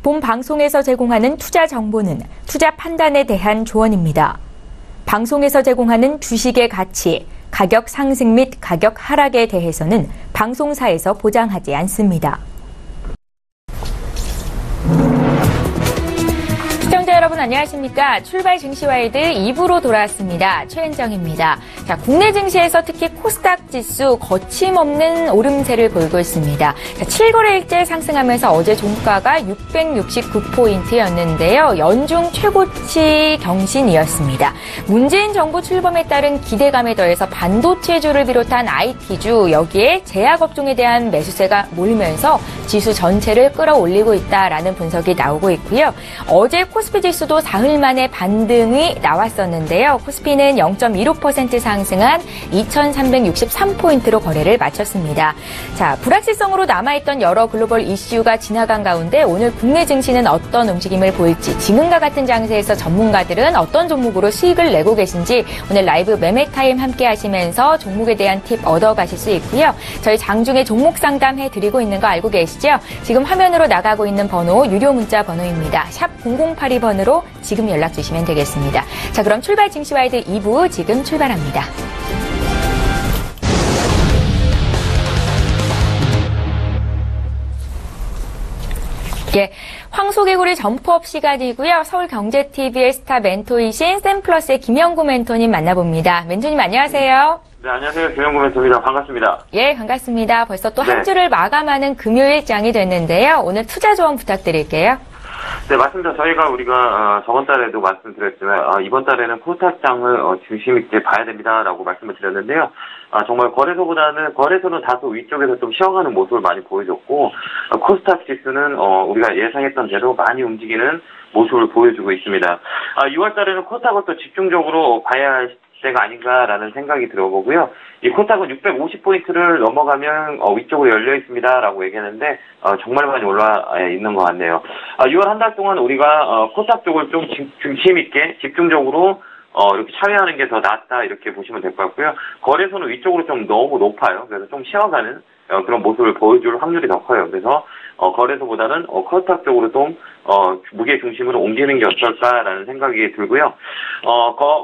본 방송에서 제공하는 투자 정보는 투자 판단에 대한 조언입니다. 방송에서 제공하는 주식의 가치, 가격 상승 및 가격 하락에 대해서는 방송사에서 보장하지 않습니다. 시청자 여러분 안녕하십니까? 출발 증시와이드 2부로 돌아왔습니다. 최은정입니다. 자, 국내 증시에서 특히 코스닥 지수 거침없는 오름세를 보이고 있습니다. 자, 7거래일째 상승하면서 어제 종가가 669포인트였는데요. 연중 최고치 경신이었습니다. 문재인 정부 출범에 따른 기대감에 더해서 반도체주를 비롯한 IT주, 여기에 제약업종에 대한 매수세가 몰리면서 지수 전체를 끌어올리고 있다라는 분석이 나오고 있고요. 어제 코스피 지수도 사흘 만에 반등이 나왔었는데요. 코스피는 0.15% 상승한 2,363포인트로 거래를 마쳤습니다. 자, 불확실성으로 남아있던 여러 글로벌 이슈가 지나간 가운데 오늘 국내 증시는 어떤 움직임을 보일지, 지금과 같은 장세에서 전문가들은 어떤 종목으로 수익을 내고 계신지 오늘 라이브 매매타임 함께 하시면서 종목에 대한 팁 얻어가실 수 있고요. 저희 장중에 종목 상담 해드리고 있는 거 알고 계시죠? 지금 화면으로 나가고 있는 번호 유료 문자 번호입니다. 샵 0082번으로 지금 연락 주시면 되겠습니다. 자, 그럼 출발 증시와이드 2부 지금 출발합니다. 예, 황소개구리 점프업 시간이고요. 서울경제TV의 스타 멘토이신 샘플러스의 김영구 멘토님 만나봅니다. 멘토님 안녕하세요. 네, 안녕하세요. 김영구 멘토입니다. 반갑습니다. 예, 반갑습니다. 벌써 또 한 주를 마감하는 금요일장이 됐는데요. 오늘 투자 조언 부탁드릴게요. 네, 맞습니다. 우리가 저번 달에도 말씀드렸지만 이번 달에는 코스닥장을 중심 있게 봐야 됩니다라고 말씀을 드렸는데요. 정말 거래소는 다소 위쪽에서 좀 쉬어가는 모습을 많이 보여줬고, 코스닥 지수는 우리가 예상했던 대로 많이 움직이는 모습을 보여주고 있습니다. 6월 달에는 코스닥을 또 집중적으로 봐야 할 때가 아닌가라는 생각이 들어보고요. 이 코스닥은 650포인트를 넘어가면 위쪽으로 열려 있습니다라고 얘기했는데 정말 많이 올라와 있는 것 같네요. 6월 한 달 동안 우리가 코스닥 쪽을 좀 중심 있게 집중적으로 이렇게 참여하는 게 더 낫다 이렇게 보시면 될 것 같고요. 거래소는 위쪽으로 좀 너무 높아요. 그래서 좀 쉬어가는 그런 모습을 보여줄 확률이 더 커요. 그래서 거래소보다는 코스닥 쪽으로 좀 무게 중심으로 옮기는 게 어떨까라는 생각이 들고요.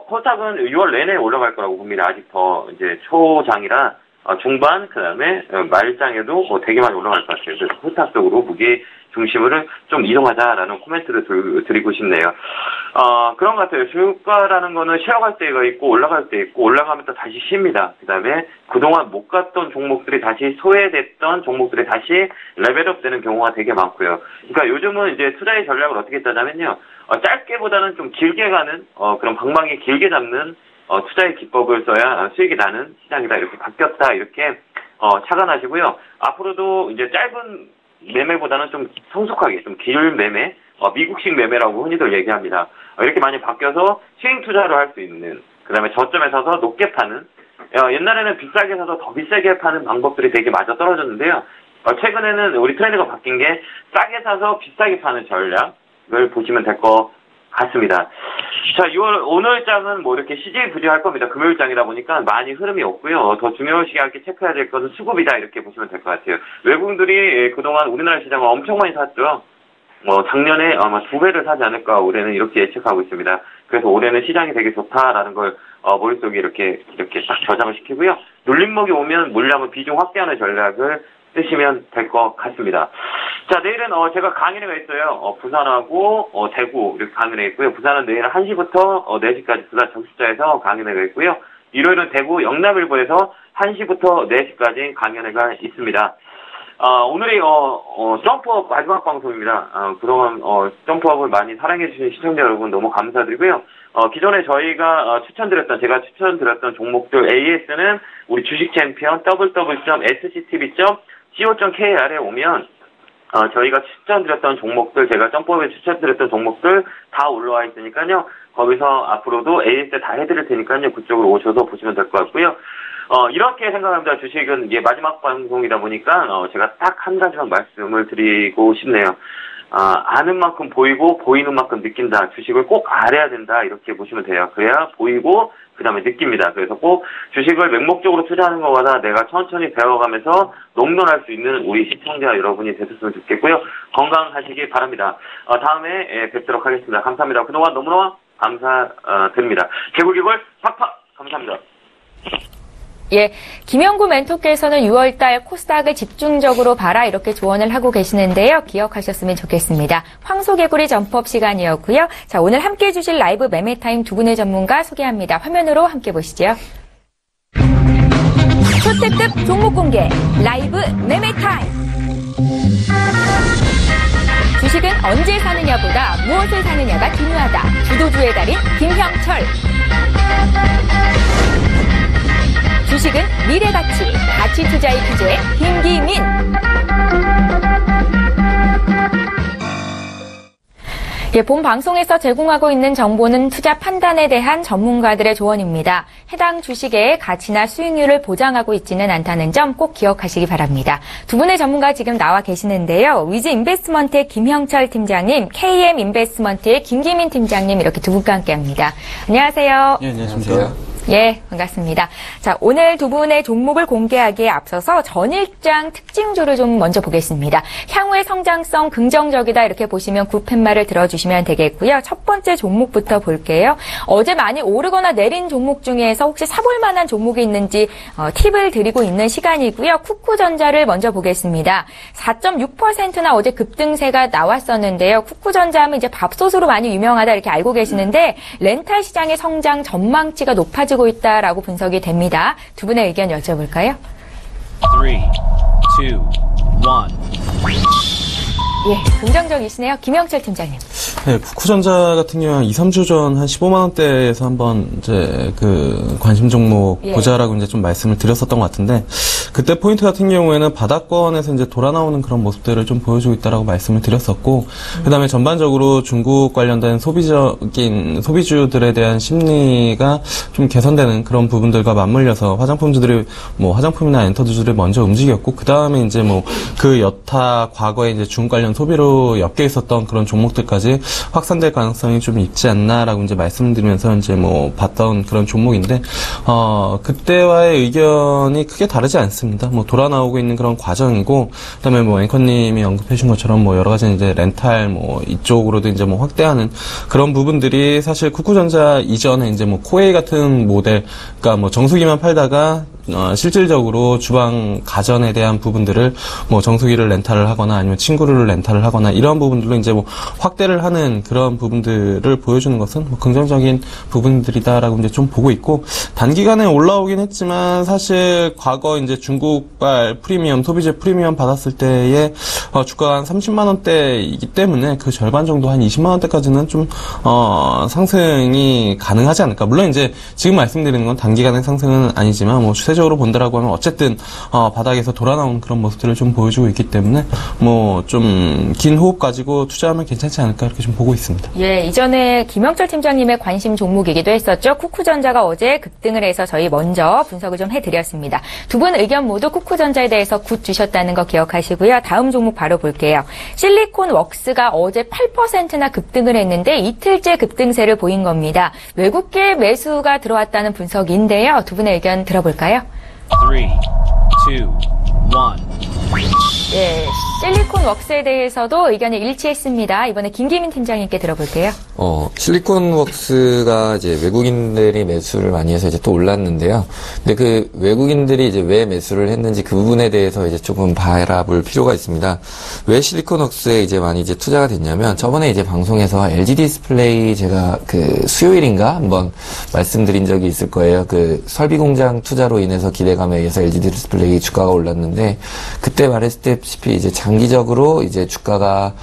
코스닥은 6월 내내 올라갈 거라고 봅니다. 아직 더 이제 초장이라 중반 그다음에 말장에도 되게 많이 올라갈 것 같아요. 그래서 코스닥 쪽으로 무게 중심을 좀 이동하자라는 코멘트를 드리고 싶네요. 그런 것 같아요. 주가라는 거는 쉬어갈 때가 있고 올라갈 때 있고, 올라가면 또 다시 쉽니다. 그 다음에 그동안 못 갔던 종목들이 다시 소외됐던 종목들이 다시 레벨업 되는 경우가 되게 많고요. 그러니까 요즘은 이제 투자의 전략을 어떻게 짜자면요. 짧게보다는 좀 길게 가는, 그런 방망이 길게 잡는, 투자의 기법을 써야 수익이 나는 시장이다. 이렇게 바뀌었다. 이렇게, 착안하시고요. 앞으로도 이제 짧은 매매보다는 좀 성숙하게, 좀 길 매매, 미국식 매매라고 흔히들 얘기합니다. 이렇게 많이 바뀌어서 스윙 투자를 할 수 있는, 그 다음에 저점에 사서 높게 파는, 옛날에는 비싸게 사서 더 비싸게 파는 방법들이 되게 맞아 떨어졌는데요. 최근에는 우리 트렌드가 바뀐 게 싸게 사서 비싸게 파는 전략을 보시면 될 것 같습니다. 자, 오늘 장은 뭐 이렇게 CJ 부지할 겁니다. 금요일 장이다 보니까 많이 흐름이 없고요. 더 중요시하게 체크해야 될 것은 수급이다 이렇게 보시면 될 것 같아요. 외국인들이 그동안 우리나라 시장을 엄청 많이 샀죠. 작년에 아마 2배를 사지 않을까 올해는 이렇게 예측하고 있습니다. 그래서 올해는 시장이 되게 좋다라는 걸 머릿속에 이렇게 딱 저장을 시키고요. 눌림목이 오면 물량을 비중 확대하는 전략을 쓰시면 될 것 같습니다. 자, 내일은 제가 강연회가 있어요. 부산하고 대구 이렇게 강연회 있고요. 부산은 내일 1시부터 4시까지 부산 정수자에서 강연회가 있고요. 일요일은 대구 영남일보에서 1시부터 4시까지 강연회가 있습니다. 오늘이 점프업 마지막 방송입니다. 그동안 점프업을 많이 사랑해주신 시청자 여러분 너무 감사드리고요. 기존에 제가 추천드렸던 종목들 AS는 우리 주식 챔피언 www.sctv.co.kr에 오면 저희가 추천드렸던 종목들, 제가 점프업에 추천드렸던 종목들 다 올라와 있으니까요. 거기서 앞으로도 AS 다 해드릴 테니까요. 그쪽으로 오셔서 보시면 될 것 같고요. 이렇게 생각합니다. 주식은 이게 마지막 방송이다 보니까 제가 딱 한 가지만 말씀을 드리고 싶네요. 아는 만큼 보이고 보이는 만큼 느낀다. 주식을 꼭 알아야 된다. 이렇게 보시면 돼요. 그래야 보이고 그 다음에 느낍니다. 그래서 꼭 주식을 맹목적으로 투자하는 것보다 내가 천천히 배워가면서 농론할 수 있는 우리 시청자 여러분이 되셨으면 좋겠고요. 건강하시기 바랍니다. 다음에 뵙도록 하겠습니다. 감사합니다. 그동안 너무너무 감사드립니다. 개굴개굴 팍팍 감사합니다. 예, 김영구 멘토께서는 6월달 코스닥을 집중적으로 봐라 이렇게 조언을 하고 계시는데요. 기억하셨으면 좋겠습니다. 황소개구리 점프업 시간이었고요. 자, 오늘 함께해 주실 라이브 매매타임 두 분의 전문가 소개합니다. 화면으로 함께 보시죠. 초특급 종목 공개 라이브 매매타임. 주식은 언제 사느냐보다 무엇을 사느냐가 중요하다. 주도주의 달인 김형철. 주식은 미래가치, 가치투자의 기조의 김기민. 예, 본 방송에서 제공하고 있는 정보는 투자 판단에 대한 전문가들의 조언입니다. 해당 주식의 가치나 수익률을 보장하고 있지는 않다는 점 꼭 기억하시기 바랍니다. 두 분의 전문가 지금 나와 계시는데요. 위즈 인베스트먼트의 김형철 팀장님, KM 인베스트먼트의 김기민 팀장님 이렇게 두 분과 함께합니다. 안녕하세요. 네, 안녕하십니까. 예, 반갑습니다. 자, 오늘 두 분의 종목을 공개하기에 앞서서 전일장 특징주를 좀 먼저 보겠습니다. 향후의 성장성 긍정적이다 이렇게 보시면 굿팻말을 들어주시면 되겠고요. 첫 번째 종목부터 볼게요. 어제 많이 오르거나 내린 종목 중에서 혹시 사볼 만한 종목이 있는지 팁을 드리고 있는 시간이고요. 쿠쿠전자를 먼저 보겠습니다. 4.6%나 어제 급등세가 나왔었는데요. 쿠쿠전자 하면 이제 밥솥으로 많이 유명하다 이렇게 알고 계시는데 렌탈 시장의 성장 전망치가 높아지고 있다라고 분석이 됩니다. 두 분의 의견 여쭤볼까요? 3, 2, 1. 예, 긍정적이시네요. 김영철 팀장님. 네, 쿠쿠전자 같은 경우는 2, 3주 전 한 15만 원대에서 한번 이제 그 관심 종목 보자라고 이제 좀 말씀을 드렸었던 것 같은데 그때 포인트 같은 경우에는 바닥권에서 이제 돌아 나오는 그런 모습들을 좀 보여주고 있다라고 말씀을 드렸었고 그다음에 전반적으로 중국 관련된 소비주들에 대한 심리가 좀 개선되는 그런 부분들과 맞물려서 화장품주들이 뭐 화장품이나 엔터주들이 먼저 움직였고 그다음에 이제 뭐 그 여타 과거에 이제 중국 관련 소비로 엮여 있었던 그런 종목들까지 확산될 가능성이 좀 있지 않나라고 이제 말씀드리면서 이제 뭐 봤던 그런 종목인데 그때와의 의견이 크게 다르지 않습니다. 뭐 돌아 나오고 있는 그런 과정이고 그다음에 뭐 앵커님이 언급해 주신 것처럼 뭐 여러 가지 이제 렌탈 뭐 이쪽으로도 이제 뭐 확대하는 그런 부분들이 사실 쿠쿠전자 이전에 이제 뭐 코웨이 같은 모델 그러니까 뭐 정수기만 팔다가 실질적으로 주방 가전에 대한 부분들을 뭐 정수기를 렌탈을 하거나 아니면 침구를 렌탈을 하거나 이런 부분들로 이제 뭐 확대를 하는 그런 부분들을 보여주는 것은 뭐 긍정적인 부분들이다라고 이제 좀 보고 있고 단기간에 올라오긴 했지만 사실 과거 이제 중국발 프리미엄 소비재 프리미엄 받았을 때의 주가가 한 30만 원대이기 때문에 그 절반 정도 한 20만 원대까지는 좀 상승이 가능하지 않을까. 물론 이제 지금 말씀드리는 건 단기간의 상승은 아니지만 뭐 추세적으로 본다라고 하면 어쨌든 바닥에서 돌아 나온 그런 모습들을 좀 보여주고 있기 때문에 뭐 좀 긴 호흡 가지고 투자하면 괜찮지 않을까 이렇게 좀 보고 있습니다. 예, 이전에 김영철 팀장님의 관심 종목이기도 했었죠. 쿠쿠전자가 어제 급등을 해서 저희 먼저 분석을 좀 해드렸습니다. 두 분 의견 모두 쿠쿠전자에 대해서 굿 주셨다는 거 기억하시고요. 다음 종목 바로 볼게요. 실리콘웍스가 어제 8%나 급등을 했는데 이틀째 급등세를 보인 겁니다. 외국계 매수가 들어왔다는 분석인데요. 두 분의 의견 들어볼까요? 3, 2, 1. 예, 실리콘웍스에 대해서도 의견이 일치했습니다. 이번에 김기민 팀장님께 들어볼게요. 실리콘웍스가 이제 외국인들이 매수를 많이 해서 이제 또 올랐는데요. 근데 그 외국인들이 이제 왜 매수를 했는지 그 부분에 대해서 이제 조금 바라볼 필요가 있습니다. 왜 실리콘웍스에 이제 많이 이제 투자가 됐냐면 저번에 이제 방송에서 LG 디스플레이 제가 그 수요일인가 한번 말씀드린 적이 있을 거예요. 그 설비 공장 투자로 인해서 기대감에 의해서 LG 디스플레이 주가가 올랐는데 그때 말했다시피 이제 장기적으로 이제 주가가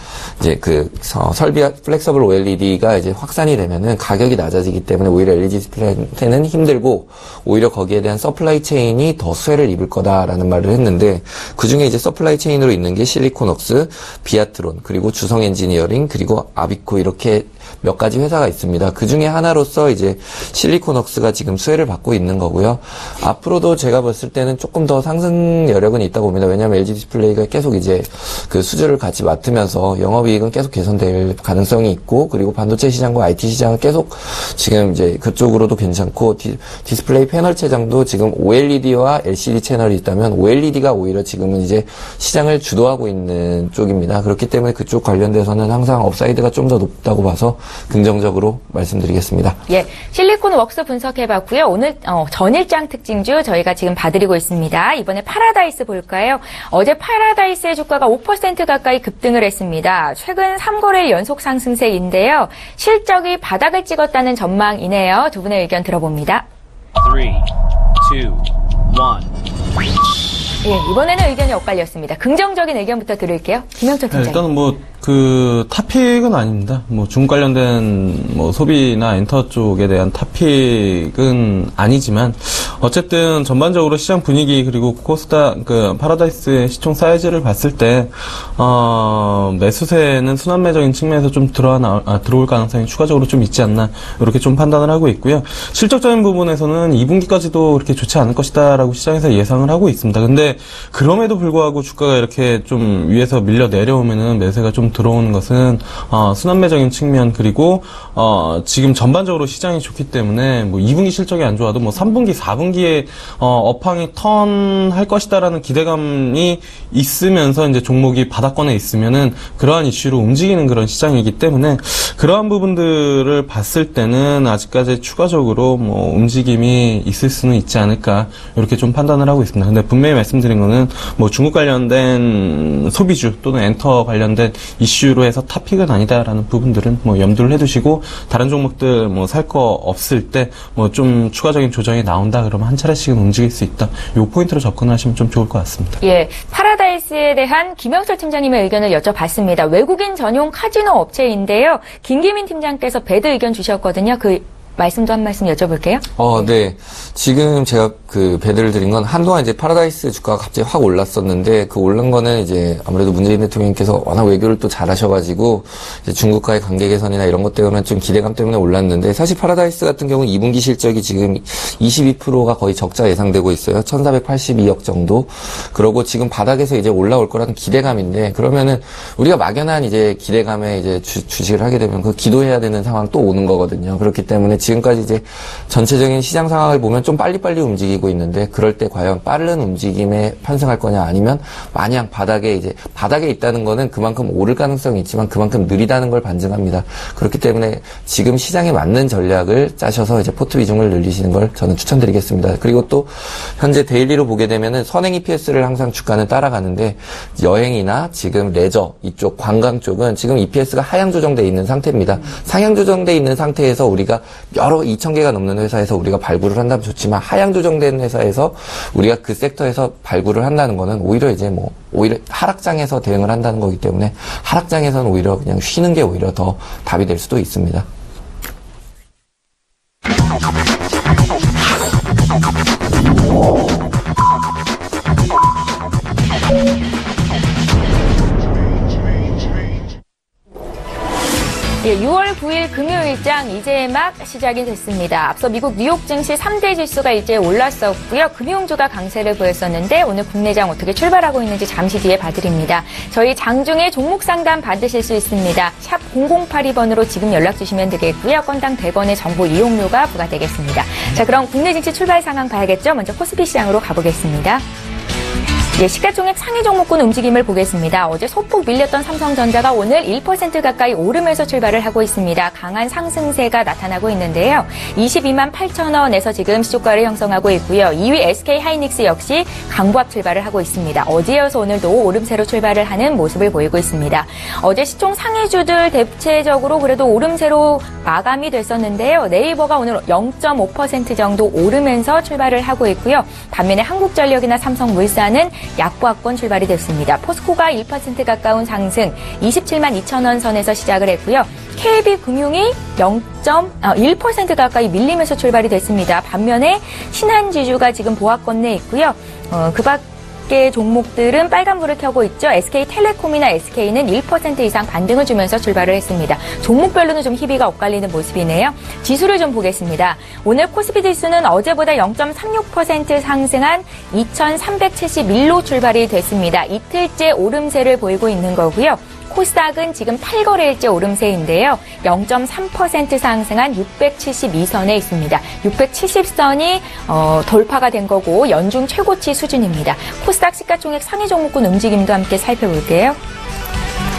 이제 그 설비 플렉서블 OLED가 이제 확산이 되면은 가격이 낮아지기 때문에 오히려 LG 디스플레이한테는 힘들고 오히려 거기에 대한 서플라이 체인이 더 수혜를 입을 거다라는 말을 했는데 그 중에 이제 서플라이 체인으로 있는 게 실리콘웍스, 비아트론 그리고 주성 엔지니어링 그리고 아비코 이렇게 몇 가지 회사가 있습니다. 그 중에 하나로서 이제 실리콘웍스가 지금 수혜를 받고 있는 거고요. 앞으로도 제가 봤을 때는 조금 더 상승 여력은 있다고 봅니다. 왜냐하면 LG 디스플레이가 계속 이제 그 수주를 같이 맡으면서 영업이익은 계속 개선될 가능성이 있고, 그리고 반도체 시장과 IT 시장은 계속 지금 이제 그쪽으로도 괜찮고, 디스플레이 패널 체장도 지금 OLED와 LCD 채널이 있다면 OLED가 오히려 지금은 이제 시장을 주도하고 있는 쪽입니다. 그렇기 때문에 그쪽 관련돼서는 항상 업사이드가 좀 더 높다고 봐서 긍정적으로 말씀드리겠습니다. 예, 실리콘웍스 분석해봤고요. 오늘 전일장 특징주 저희가 지금 봐드리고 있습니다. 이번에 파라다이스 볼까요? 어제 파라다이스의 주가가 5% 가까이 급등을 했습니다. 최근 3거래일 연속 상승세인데요. 실적이 바닥을 찍었다는 전망이네요. 두 분의 의견 들어봅니다. 3, 2, 1. 예, 이번에는 의견이 엇갈렸습니다. 긍정적인 의견부터 들을게요. 김영철 팀장님. 일단은 탑픽은 아닙니다. 중국 관련된 소비나 엔터 쪽에 대한 탑픽은 아니지만, 어쨌든 전반적으로 시장 분위기 그리고 파라다이스의 시총 사이즈를 봤을 때, 매수세는 순환매적인 측면에서 좀 들어올 가능성이 추가적으로 좀 있지 않나, 이렇게 좀 판단을 하고 있고요. 실적적인 부분에서는 2분기까지도 그렇게 좋지 않을 것이다라고 시장에서 예상을 하고 있습니다. 근데 그럼에도 불구하고 주가가 이렇게 좀 위에서 밀려 내려오면은 매수세가 좀 들어오는 것은 순환매적인 측면, 그리고 지금 전반적으로 시장이 좋기 때문에 2분기 실적이 안 좋아도 3분기, 4분기에 업황이 턴할 것이다라는 기대감이 있으면서 이제 종목이 바닥권에 있으면은 그러한 이슈로 움직이는 그런 시장이기 때문에, 그러한 부분들을 봤을 때는 아직까지 추가적으로 움직임이 있을 수는 있지 않을까, 이렇게 좀 판단을 하고 있습니다. 근데 분명히 말씀드린 거는 중국 관련된 소비주 또는 엔터 관련된 이슈로 해서 탑픽은 아니다라는 부분들은 염두를 해두시고, 다른 종목들 살 거 없을 때 좀 추가적인 조정이 나온다 그러면 한 차례씩은 움직일 수 있다, 요 포인트로 접근하시면 좀 좋을 것 같습니다. 예, 파라다이스에 대한 김영철 팀장님의 의견을 여쭤봤습니다. 외국인 전용 카지노 업체인데요. 김기민 팀장께서 배드 의견 주셨거든요. 그 말씀도 한 말씀 여쭤볼게요. 네. 지금 제가 배드를 드린 건 한동안 이제 파라다이스 주가가 갑자기 확 올랐었는데, 그 올른 거는 이제 아무래도 문재인 대통령께서 워낙 외교를 또 잘하셔가지고 이제 중국과의 관계 개선이나 이런 것 때문에 좀 기대감 때문에 올랐는데, 사실 파라다이스 같은 경우는 2분기 실적이 지금 22%가 거의 적자 예상되고 있어요. 1,482억 정도. 그러고 지금 바닥에서 이제 올라올 거라는 기대감인데, 그러면은 우리가 막연한 이제 기대감에 이제 주식을 하게 되면 그 기도해야 되는 상황 또 오는 거거든요. 그렇기 때문에 지금까지 이제 전체적인 시장 상황을 보면 좀 빨리빨리 움직이고 있는데, 그럴 때 과연 빠른 움직임에 편승할 거냐, 아니면 마냥 바닥에 있다는 거는 그만큼 오를 가능성이 있지만 그만큼 느리다는 걸 반증합니다. 그렇기 때문에 지금 시장에 맞는 전략을 짜셔서 이제 포트 비중을 늘리시는 걸 저는 추천드리겠습니다. 그리고 또 현재 데일리로 보게 되면은 선행 EPS를 항상 주가는 따라가는데, 여행이나 지금 레저 이쪽 관광 쪽은 지금 EPS가 하향 조정돼 있는 상태입니다. 상향 조정돼 있는 상태에서 우리가 여러 2,000개가 넘는 회사에서 우리가 발굴을 한다면 좋지만, 하향 조정된 회사에서 우리가 그 섹터에서 발굴을 한다는 거는 오히려 이제 오히려 하락장에서 대응을 한다는 거기 때문에, 하락장에서는 오히려 그냥 쉬는 게 오히려 더 답이 될 수도 있습니다. 예, 6월 9일 금요일장 이제 막 시작이 됐습니다. 앞서 미국 뉴욕 증시 3대 지수가 이제 올랐었고요. 금융주가 강세를 보였었는데, 오늘 국내장 어떻게 출발하고 있는지 잠시 뒤에 봐드립니다. 저희 장중에 종목 상담 받으실 수 있습니다. 샵 0082번으로 지금 연락 주시면 되겠고요. 건당 100원의 정보 이용료가 부과되겠습니다. 자, 그럼 국내 증시 출발 상황 봐야겠죠? 먼저 코스피 시장으로 가보겠습니다. 예, 시가총액 상위 종목군 움직임을 보겠습니다. 어제 소폭 밀렸던 삼성전자가 오늘 1% 가까이 오르면서 출발을 하고 있습니다. 강한 상승세가 나타나고 있는데요. 22만 8천 원에서 지금 시초가를 형성하고 있고요. 2위 SK하이닉스 역시 강보합 출발을 하고 있습니다. 어제 이어서 오늘도 오름세로 출발을 하는 모습을 보이고 있습니다. 어제 시총 상위주들 대체적으로 그래도 오름세로 마감이 됐었는데요. 네이버가 오늘 0.5% 정도 오르면서 출발을 하고 있고요. 반면에 한국전력이나 삼성물산은 약보합권 출발이 됐습니다. 포스코가 1% 가까운 상승 27만 2천 원 선에서 시작을 했고요. KB금융이 0.1% 가까이 밀리면서 출발이 됐습니다. 반면에 신한지주가 지금 보합권 내에 있고요. 개 종목들은 빨간불을 켜고 있죠. SK텔레콤이나 SK는 1% 이상 반등을 주면서 출발을 했습니다. 종목별로는 좀 희비가 엇갈리는 모습이네요. 지수를 좀 보겠습니다. 오늘 코스피 지수는 어제보다 0.36% 상승한 2,371로 출발이 됐습니다. 이틀째 오름세를 보이고 있는 거고요. 코스닥은 지금 8거래일째 오름세인데요. 0.3% 상승한 672선에 있습니다. 670선이 돌파가 된 거고 연중 최고치 수준입니다. 코스닥 시가총액 상위 종목군 움직임도 함께 살펴볼게요.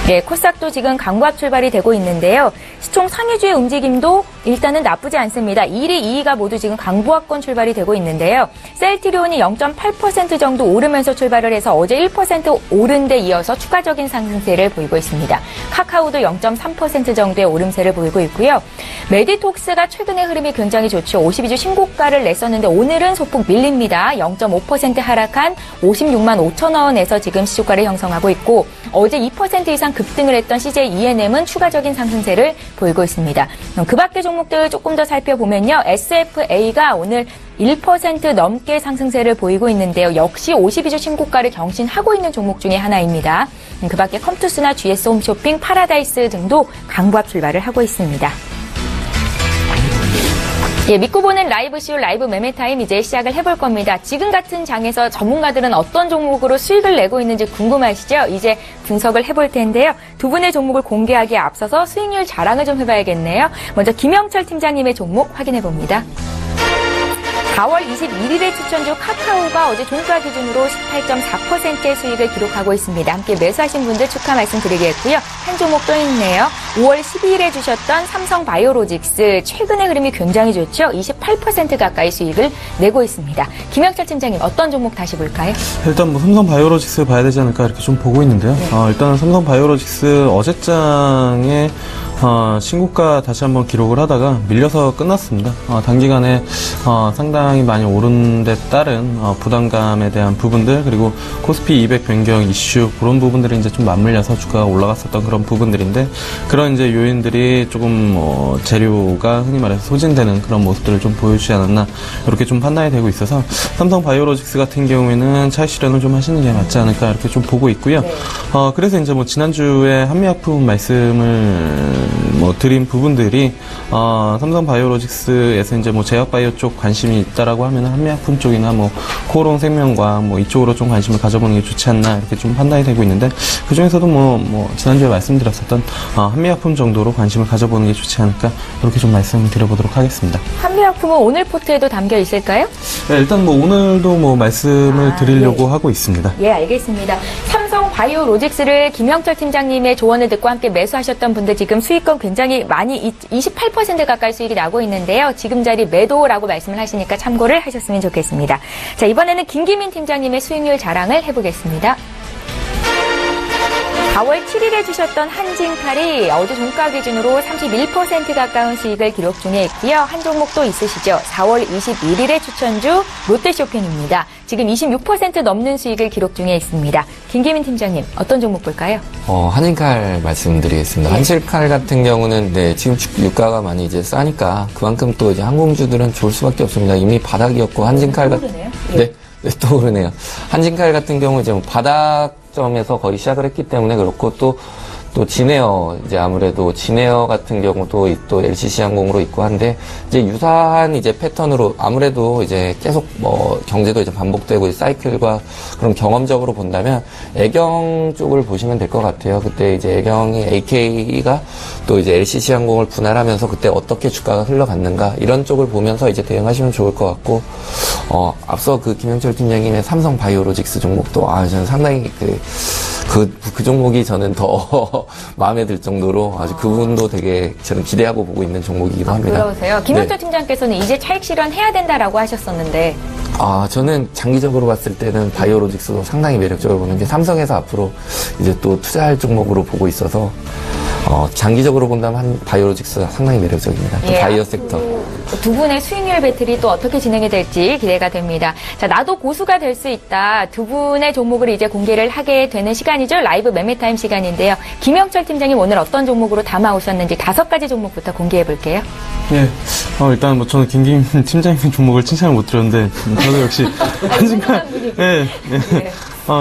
네, 코스닥도 지금 강보합 출발이 되고 있는데요. 시총 상위주의 움직임도 일단은 나쁘지 않습니다. 1위, 2위가 모두 지금 강보합권 출발이 되고 있는데요. 셀트리온이 0.8% 정도 오르면서 출발을 해서 어제 1% 오른 데 이어서 추가적인 상승세를 보이고 있습니다. 카카오도 0.3% 정도의 오름세를 보이고 있고요. 메디톡스가 최근의 흐름이 굉장히 좋죠. 52주 신고가를 냈었는데 오늘은 소폭 밀립니다. 0.5% 하락한 56만 5천 원에서 지금 시초가를 형성하고 있고 어제 2% 이상 급등을 했던 CJ ENM은 추가적인 상승세를 보이고 있습니다. 그 밖의 종목들 조금 더 살펴보면요. SFA가 오늘 1% 넘게 상승세를 보이고 있는데요. 역시 52주 신고가를 경신하고 있는 종목 중에 하나입니다. 그 밖에 컴투스나 GS 홈쇼핑, 파라다이스 등도 강보합 출발을 하고 있습니다. 예, 믿고 보는 라이브쇼 라이브 매매타임 이제 시작을 해볼 겁니다. 지금 같은 장에서 전문가들은 어떤 종목으로 수익을 내고 있는지 궁금하시죠? 이제 분석을 해볼 텐데요. 두 분의 종목을 공개하기에 앞서서 수익률 자랑을 좀 해봐야겠네요. 먼저 김영철 팀장님의 종목 확인해봅니다. 4월 21일에 추천주 카카오가 어제 종가 기준으로 18.4%의 수익을 기록하고 있습니다. 함께 매수하신 분들 축하 말씀드리겠고요. 한 종목 또 있네요. 5월 12일에 주셨던 삼성바이오로직스 최근의 흐름이 굉장히 좋죠. 28% 가까이 수익을 내고 있습니다. 김영철 팀장님 어떤 종목 다시 볼까요? 일단 뭐 삼성바이오로직스 봐야 되지 않을까 이렇게 좀 보고 있는데요. 네. 일단은 삼성바이오로직스 어제장에 신고가 다시 한번 기록을 하다가 밀려서 끝났습니다. 단기간에 상당히 많이 오른 데 따른 부담감에 대한 부분들 그리고 코스피 200 변경 이슈 그런 부분들이 이제 좀 맞물려서 주가가 올라갔었던 그런 부분들인데 그런 이제 요인들이 조금 재료가 흔히 말해서 소진되는 그런 모습들을 좀 보여주지 않았나 이렇게 좀 판단이 되고 있어서 삼성바이오로직스 같은 경우에는 차익 실현을 좀 하시는 게 맞지 않을까 이렇게 좀 보고 있고요. 네. 그래서 이제 뭐 지난주에 한미약품 말씀을 드린 부분들이 삼성바이오로직스에서 이제 뭐 제약바이오 쪽 관심이 있다라고 하면 한미약품 쪽이나 뭐 코오롱 생명과 뭐 이쪽으로 좀 관심을 가져보는 게 좋지 않나 이렇게 좀 판단이 되고 있는데 그 중에서도 뭐 지난주에 말씀드렸었던 한미약품 정도로 관심을 가져보는 게 좋지 않을까 이렇게 좀 말씀드려보도록 하겠습니다. 한미약품은 오늘 포트에도 담겨 있을까요? 네, 일단 뭐 오늘도 뭐 말씀을 드리려고 하고 있습니다. 예, 알겠습니다. 삼성바이오로직스를 김영철 팀장님의 조언을 듣고 함께 매수하셨던 분들 지금 수익권 굉장히 많이 28% 가까이 수익이 나고 있는데요. 지금 자리 매도라고 말씀을 하시니까 참고를 하셨으면 좋겠습니다. 자, 이번에는 김기민 팀장님의 수익률 자랑을 해보겠습니다. 4월 7일에 주셨던 한진칼이 어제 종가 기준으로 31% 가까운 수익을 기록 중에 있고요. 한 종목 또 있으시죠. 4월 21일에 추천주 롯데쇼핑입니다. 지금 26% 넘는 수익을 기록 중에 있습니다. 김기민 팀장님 어떤 종목 볼까요? 한진칼 말씀드리겠습니다. 네. 한진칼 같은 경우는 지금 유가가 많이 이제 싸니까 그만큼 또 이제 항공주들은 좋을 수밖에 없습니다. 이미 바닥이었고 한진칼 네, 또 오르네요. 한진칼 같은 경우 이제 바닥점에서 거의 시작을 했기 때문에 그렇고 또 진에어 이제 아무래도 진에어 같은 경우도 또 LCC 항공으로 있고 한데 이제 유사한 이제 패턴으로 아무래도 이제 계속 경제도 이제 반복되고 사이클과 그런 경험적으로 본다면 애경 쪽을 보시면 될 것 같아요. 그때 이제 애경이 AK가 또 이제 LCC 항공을 분할하면서 그때 어떻게 주가가 흘러갔는가 이런 쪽을 보면서 이제 대응하시면 좋을 것 같고 앞서 그 김영철 팀장님의 삼성바이오로직스 종목도 저는 상당히 그 종목이 저는 더 마음에 들 정도로 아주 그 부분도 되게 저는 기대하고 보고 있는 종목이기도 합니다. 그러세요. 김영철 팀장께서는 이제 차익 실현해야 된다라고 하셨었는데. 저는 장기적으로 봤을 때는 바이오로직스도 상당히 매력적으로 보는데 삼성에서 앞으로 이제 또 투자할 종목으로 보고 있어서 장기적으로 본다면 바이오로직스가 상당히 매력적입니다. 또 바이오 섹터. 두 분의 수익률 배틀이 또 어떻게 진행이 될지 기대가 됩니다. 자, 나도 고수가 될 수 있다. 두 분의 종목을 이제 공개를 하게 되는 시간이죠. 라이브 매매타임 시간인데요. 김영철 팀장님 오늘 어떤 종목으로 담아오셨는지 5가지 종목부터 공개해 볼게요. 네. 일단 뭐 저는 김기민 팀장님 종목을 칭찬을 못 드렸는데 저도 역시 한진칼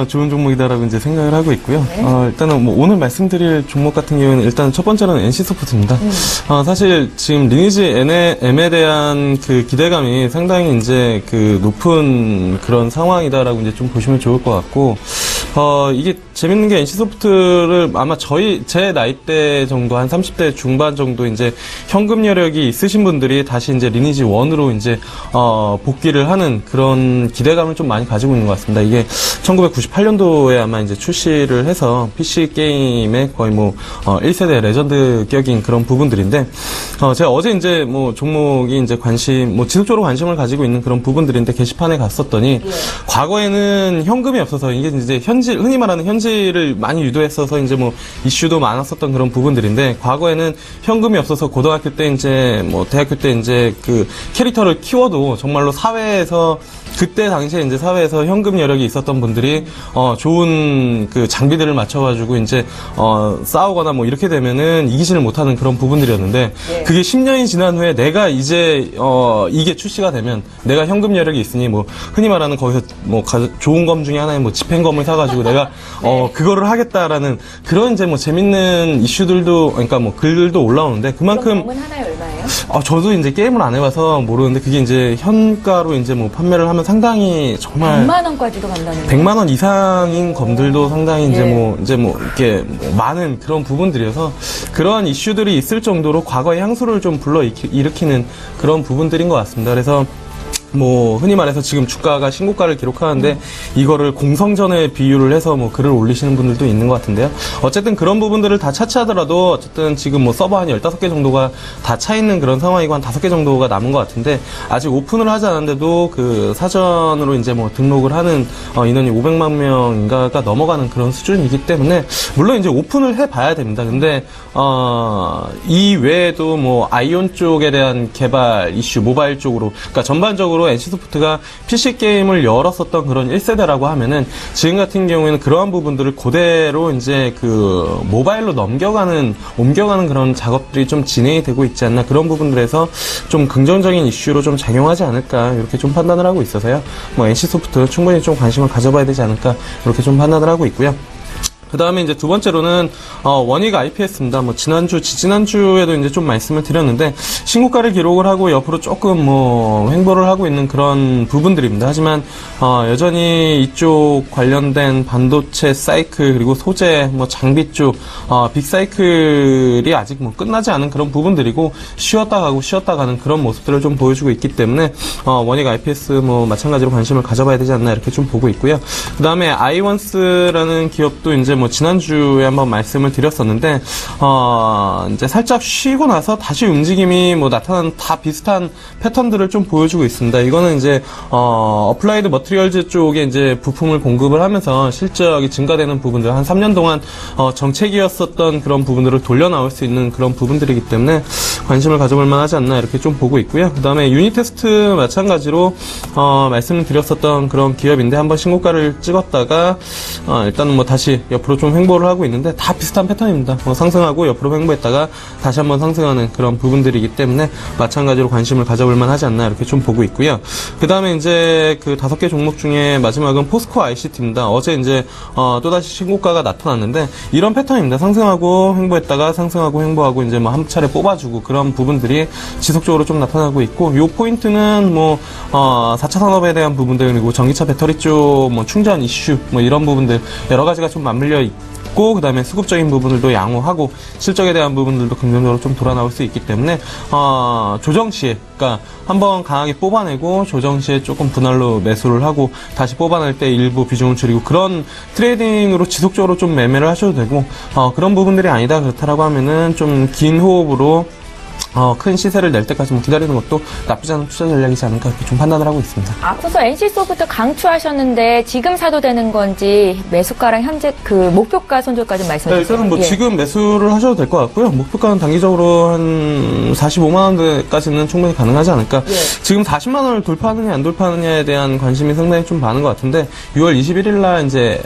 좋은 종목이다라고 이제 생각을 하고 있고요. 일단은 뭐 오늘 말씀드릴 종목 같은 경우에는 일단 첫 번째로는 NC소프트입니다. 사실 지금 리니지 M에 대한 그 기대감이 상당히 이제 그 높은 그런 상황이다라고 이제 좀 보시면 좋을 것 같고, 이게 재밌는 게 NC소프트를 아마 제 나이대 정도 한 30대 중반 정도 이제 현금 여력이 있으신 분들이 다시 이제 리니지 1으로 이제 복귀를 하는 그런 기대감을 좀 많이 가지고 있는 것 같습니다. 이게 1998년도에 아마 이제 출시를 해서 PC 게임의 거의 뭐 1세대 레전드격인 그런 부분들인데, 제가 어제 이제 뭐 종목이 이제 뭐 지속적으로 관심을 가지고 있는 그런 부분들인데 게시판에 갔었더니, 과거에는 현금이 없어서 이게 이제 흔히 말하는 현질을 많이 유도했어서 이제 뭐 이슈도 많았었던 그런 부분들인데, 과거에는 현금이 없어서 고등학교 때 이제 뭐 대학교 때 이제 그 캐릭터를 키워도 정말로 그때 당시에 이제 사회에서 현금 여력이 있었던 분들이 좋은 그 장비들을 맞춰가지고 이제 싸우거나 뭐 이렇게 되면은 이기지를 못하는 그런 부분들이었는데, 그게 10년이 지난 후에 내가 이제 이게 출시가 되면 내가 현금 여력이 있으니 뭐 흔히 말하는 거기서 뭐 좋은 검 중에 하나의 뭐 집행검을 사가지고 내가 그거를 하겠다라는 그런 이제 뭐 재밌는 이슈들도, 그러니까 뭐 글들도 올라오는데, 그만큼 검은 하나에 얼마예요? 저도 이제 게임을 안 해봐서 모르는데, 그게 이제 현가로 이제 뭐 판매를 하면 상당히 정말 100만 원까지도 간다는 100만 원 이상인 검들도 상당히 이제 뭐 이렇게 많은 그런 부분들이어서, 그런 이슈들이 있을 정도로 과거의 향수를 좀 일으키는 그런 부분들인 것 같습니다. 그래서 뭐 흔히 말해서 지금 주가가 신고가를 기록하는데 이거를 공성전에 비유를 해서 뭐 글을 올리시는 분들도 있는 것 같은데요. 어쨌든 그런 부분들을 다 차치하더라도 어쨌든 지금 뭐 서버 한 15개 정도가 다 차 있는 그런 상황이고 한 5개 정도가 남은 것 같은데, 아직 오픈을 하지 않았는데도 그 사전으로 이제 뭐 등록을 하는 인원이 500만 명인가가 넘어가는 그런 수준이기 때문에, 물론 이제 오픈을 해봐야 됩니다. 근데 이 외에도 뭐 아이온 쪽에 대한 개발 이슈, 모바일 쪽으로, 그러니까 전반적으로 NC소프트가 PC 게임을 열었었던 그런 1세대라고 하면은, 지금 같은 경우에는 그러한 부분들을 그대로 이제 그 모바일로 옮겨가는 그런 작업들이 좀 진행이 되고 있지 않나, 그런 부분들에서 좀 긍정적인 이슈로 좀 작용하지 않을까, 이렇게 좀 판단을 하고 있어서요. 뭐 NC소프트 충분히 좀 관심을 가져봐야 되지 않을까, 이렇게 좀 판단을 하고 있고요. 그 다음에 이제 두 번째로는, 원익 IPS입니다. 뭐, 지난주에도 이제 좀 말씀을 드렸는데, 신고가를 기록을 하고 옆으로 조금 뭐, 횡보를 하고 있는 그런 부분들입니다. 하지만, 여전히 이쪽 관련된 반도체 사이클, 그리고 소재, 뭐, 장비 쪽, 빅사이클이 아직 뭐, 끝나지 않은 그런 부분들이고, 쉬었다 가는 그런 모습들을 좀 보여주고 있기 때문에, 원익 IPS 뭐, 마찬가지로 관심을 가져봐야 되지 않나, 이렇게 좀 보고 있고요. 그 다음에 아이원스라는 기업도 이제 뭐 지난주에 한번 말씀을 드렸었는데, 이제 살짝 쉬고 나서 다시 움직임이 뭐 나타나는 다 비슷한 패턴들을 좀 보여주고 있습니다. 이거는 이제, 어플라이드 머티리얼즈 쪽에 이제 부품을 공급을 하면서 실적이 증가되는 부분들, 한 3년 동안, 정책이었었던 그런 부분들을 돌려나올 수 있는 그런 부분들이기 때문에 관심을 가져볼 만하지 않나, 이렇게 좀 보고 있고요. 그 다음에 유니테스트 마찬가지로, 말씀을 드렸었던 그런 기업인데, 한번 신고가를 찍었다가, 일단은 뭐 다시 옆으로 좀 횡보를 하고 있는데, 다 비슷한 패턴입니다. 상승하고 옆으로 횡보했다가 다시 한번 상승하는 그런 부분들이기 때문에 마찬가지로 관심을 가져볼 만하지 않나, 이렇게 좀 보고 있고요. 그 다음에 이제 그 5개 종목 중에 마지막은 포스코 ICT입니다. 어제 이제 또다시 신고가가 나타났는데, 이런 패턴입니다. 상승하고 횡보했다가 상승하고 횡보하고 이제 뭐 한 차례 뽑아주고, 그런 부분들이 지속적으로 좀 나타나고 있고, 요 포인트는 뭐 4차 산업에 대한 부분들, 그리고 전기차 배터리 쪽 뭐 충전 이슈, 뭐 이런 부분들 여러 가지가 좀 맞물려 있고, 그 다음에 수급적인 부분들도 양호하고, 실적에 대한 부분들도 긍정적으로 좀 돌아 나올 수 있기 때문에, 조정 시에, 그러니까 한번 강하게 뽑아내고 조정 시에 조금 분할로 매수를 하고 다시 뽑아낼 때 일부 비중을 줄이고, 그런 트레이딩으로 지속적으로 좀 매매를 하셔도 되고, 그런 부분들이 아니다 그렇다라고 하면은 좀 긴 호흡으로 큰 시세를 낼 때까지 기다리는 것도 나쁘지 않은 투자 전략이지 않을까, 이렇게 좀 판단을 하고 있습니다. 앞서서 NC소프트 강추하셨는데 지금 사도 되는 건지, 매수가랑 현재 그 목표가 손절까지 말씀해 주세요. 일단은 뭐 지금 매수를 하셔도 될 것 같고요. 목표가는 단기적으로 한 45만 원대까지는 충분히 가능하지 않을까. 지금 40만 원을 돌파하느냐 안 돌파하느냐에 대한 관심이 상당히 좀 많은 것 같은데, 6월 21일 날 이제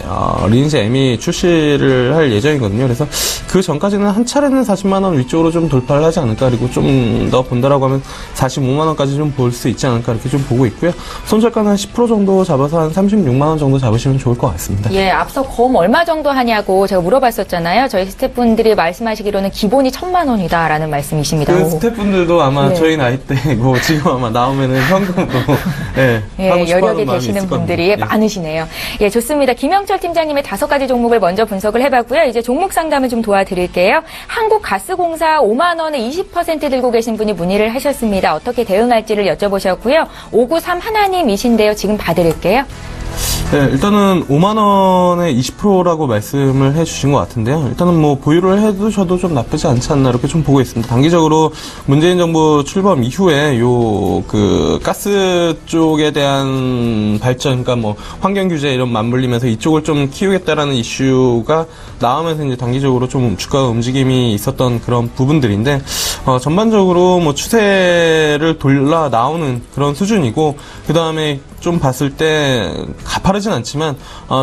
리니지 M이 출시를 할 예정이거든요. 그래서 그 전까지는 한 차례는 40만 원 위쪽으로 좀 돌파를 하지 않을까. 그리고 좀 더 본다라고 하면 45만 원까지 좀 볼 수 있지 않을까 이렇게 좀 보고 있고요. 손절가는 한 10% 정도 잡아서 한 36만 원 정도 잡으시면 좋을 것 같습니다. 예, 앞서 검 얼마 정도 하냐고 제가 물어봤었잖아요. 저희 스태프분들이 말씀하시기로는 기본이 1,000만 원이다라는 말씀이십니다. 그 스태프분들도 아마 저희 나이 때고 지금 아마 나오면은 현금으로 하고 싶어 여력이 하는 마음이 되시는 있을 분들이 겁니다. 많으시네요. 예, 좋습니다. 김영철 팀장님의 5가지 종목을 먼저 분석을 해봤고요. 이제 종목 상담을 좀 도와드릴게요. 한국가스공사 5만 원에 20% 들고 계신 분이 문의를 하셨습니다. 어떻게 대응할지를 여쭤보셨고요. 593 하나님이신데요. 지금 봐드릴게요. 네, 일단은 5만 원에 20%라고 말씀을 해주신 것 같은데요. 일단은 뭐 보유를 해두셔도 좀 나쁘지 않지 않나 이렇게 좀 보고 있습니다. 단기적으로 문재인 정부 출범 이후에 그 가스 쪽에 대한 발전, 그러니까 뭐 환경 규제 이런 맞물리면서 이쪽을 좀 키우겠다라는 이슈가 나오면서 이제 단기적으로 좀 주가 움직임이 있었던 그런 부분들인데 전반적으로 뭐 추세를 돌아 나오는 그런 수준이고 그 다음에 좀 봤을 때 가파르진 않지만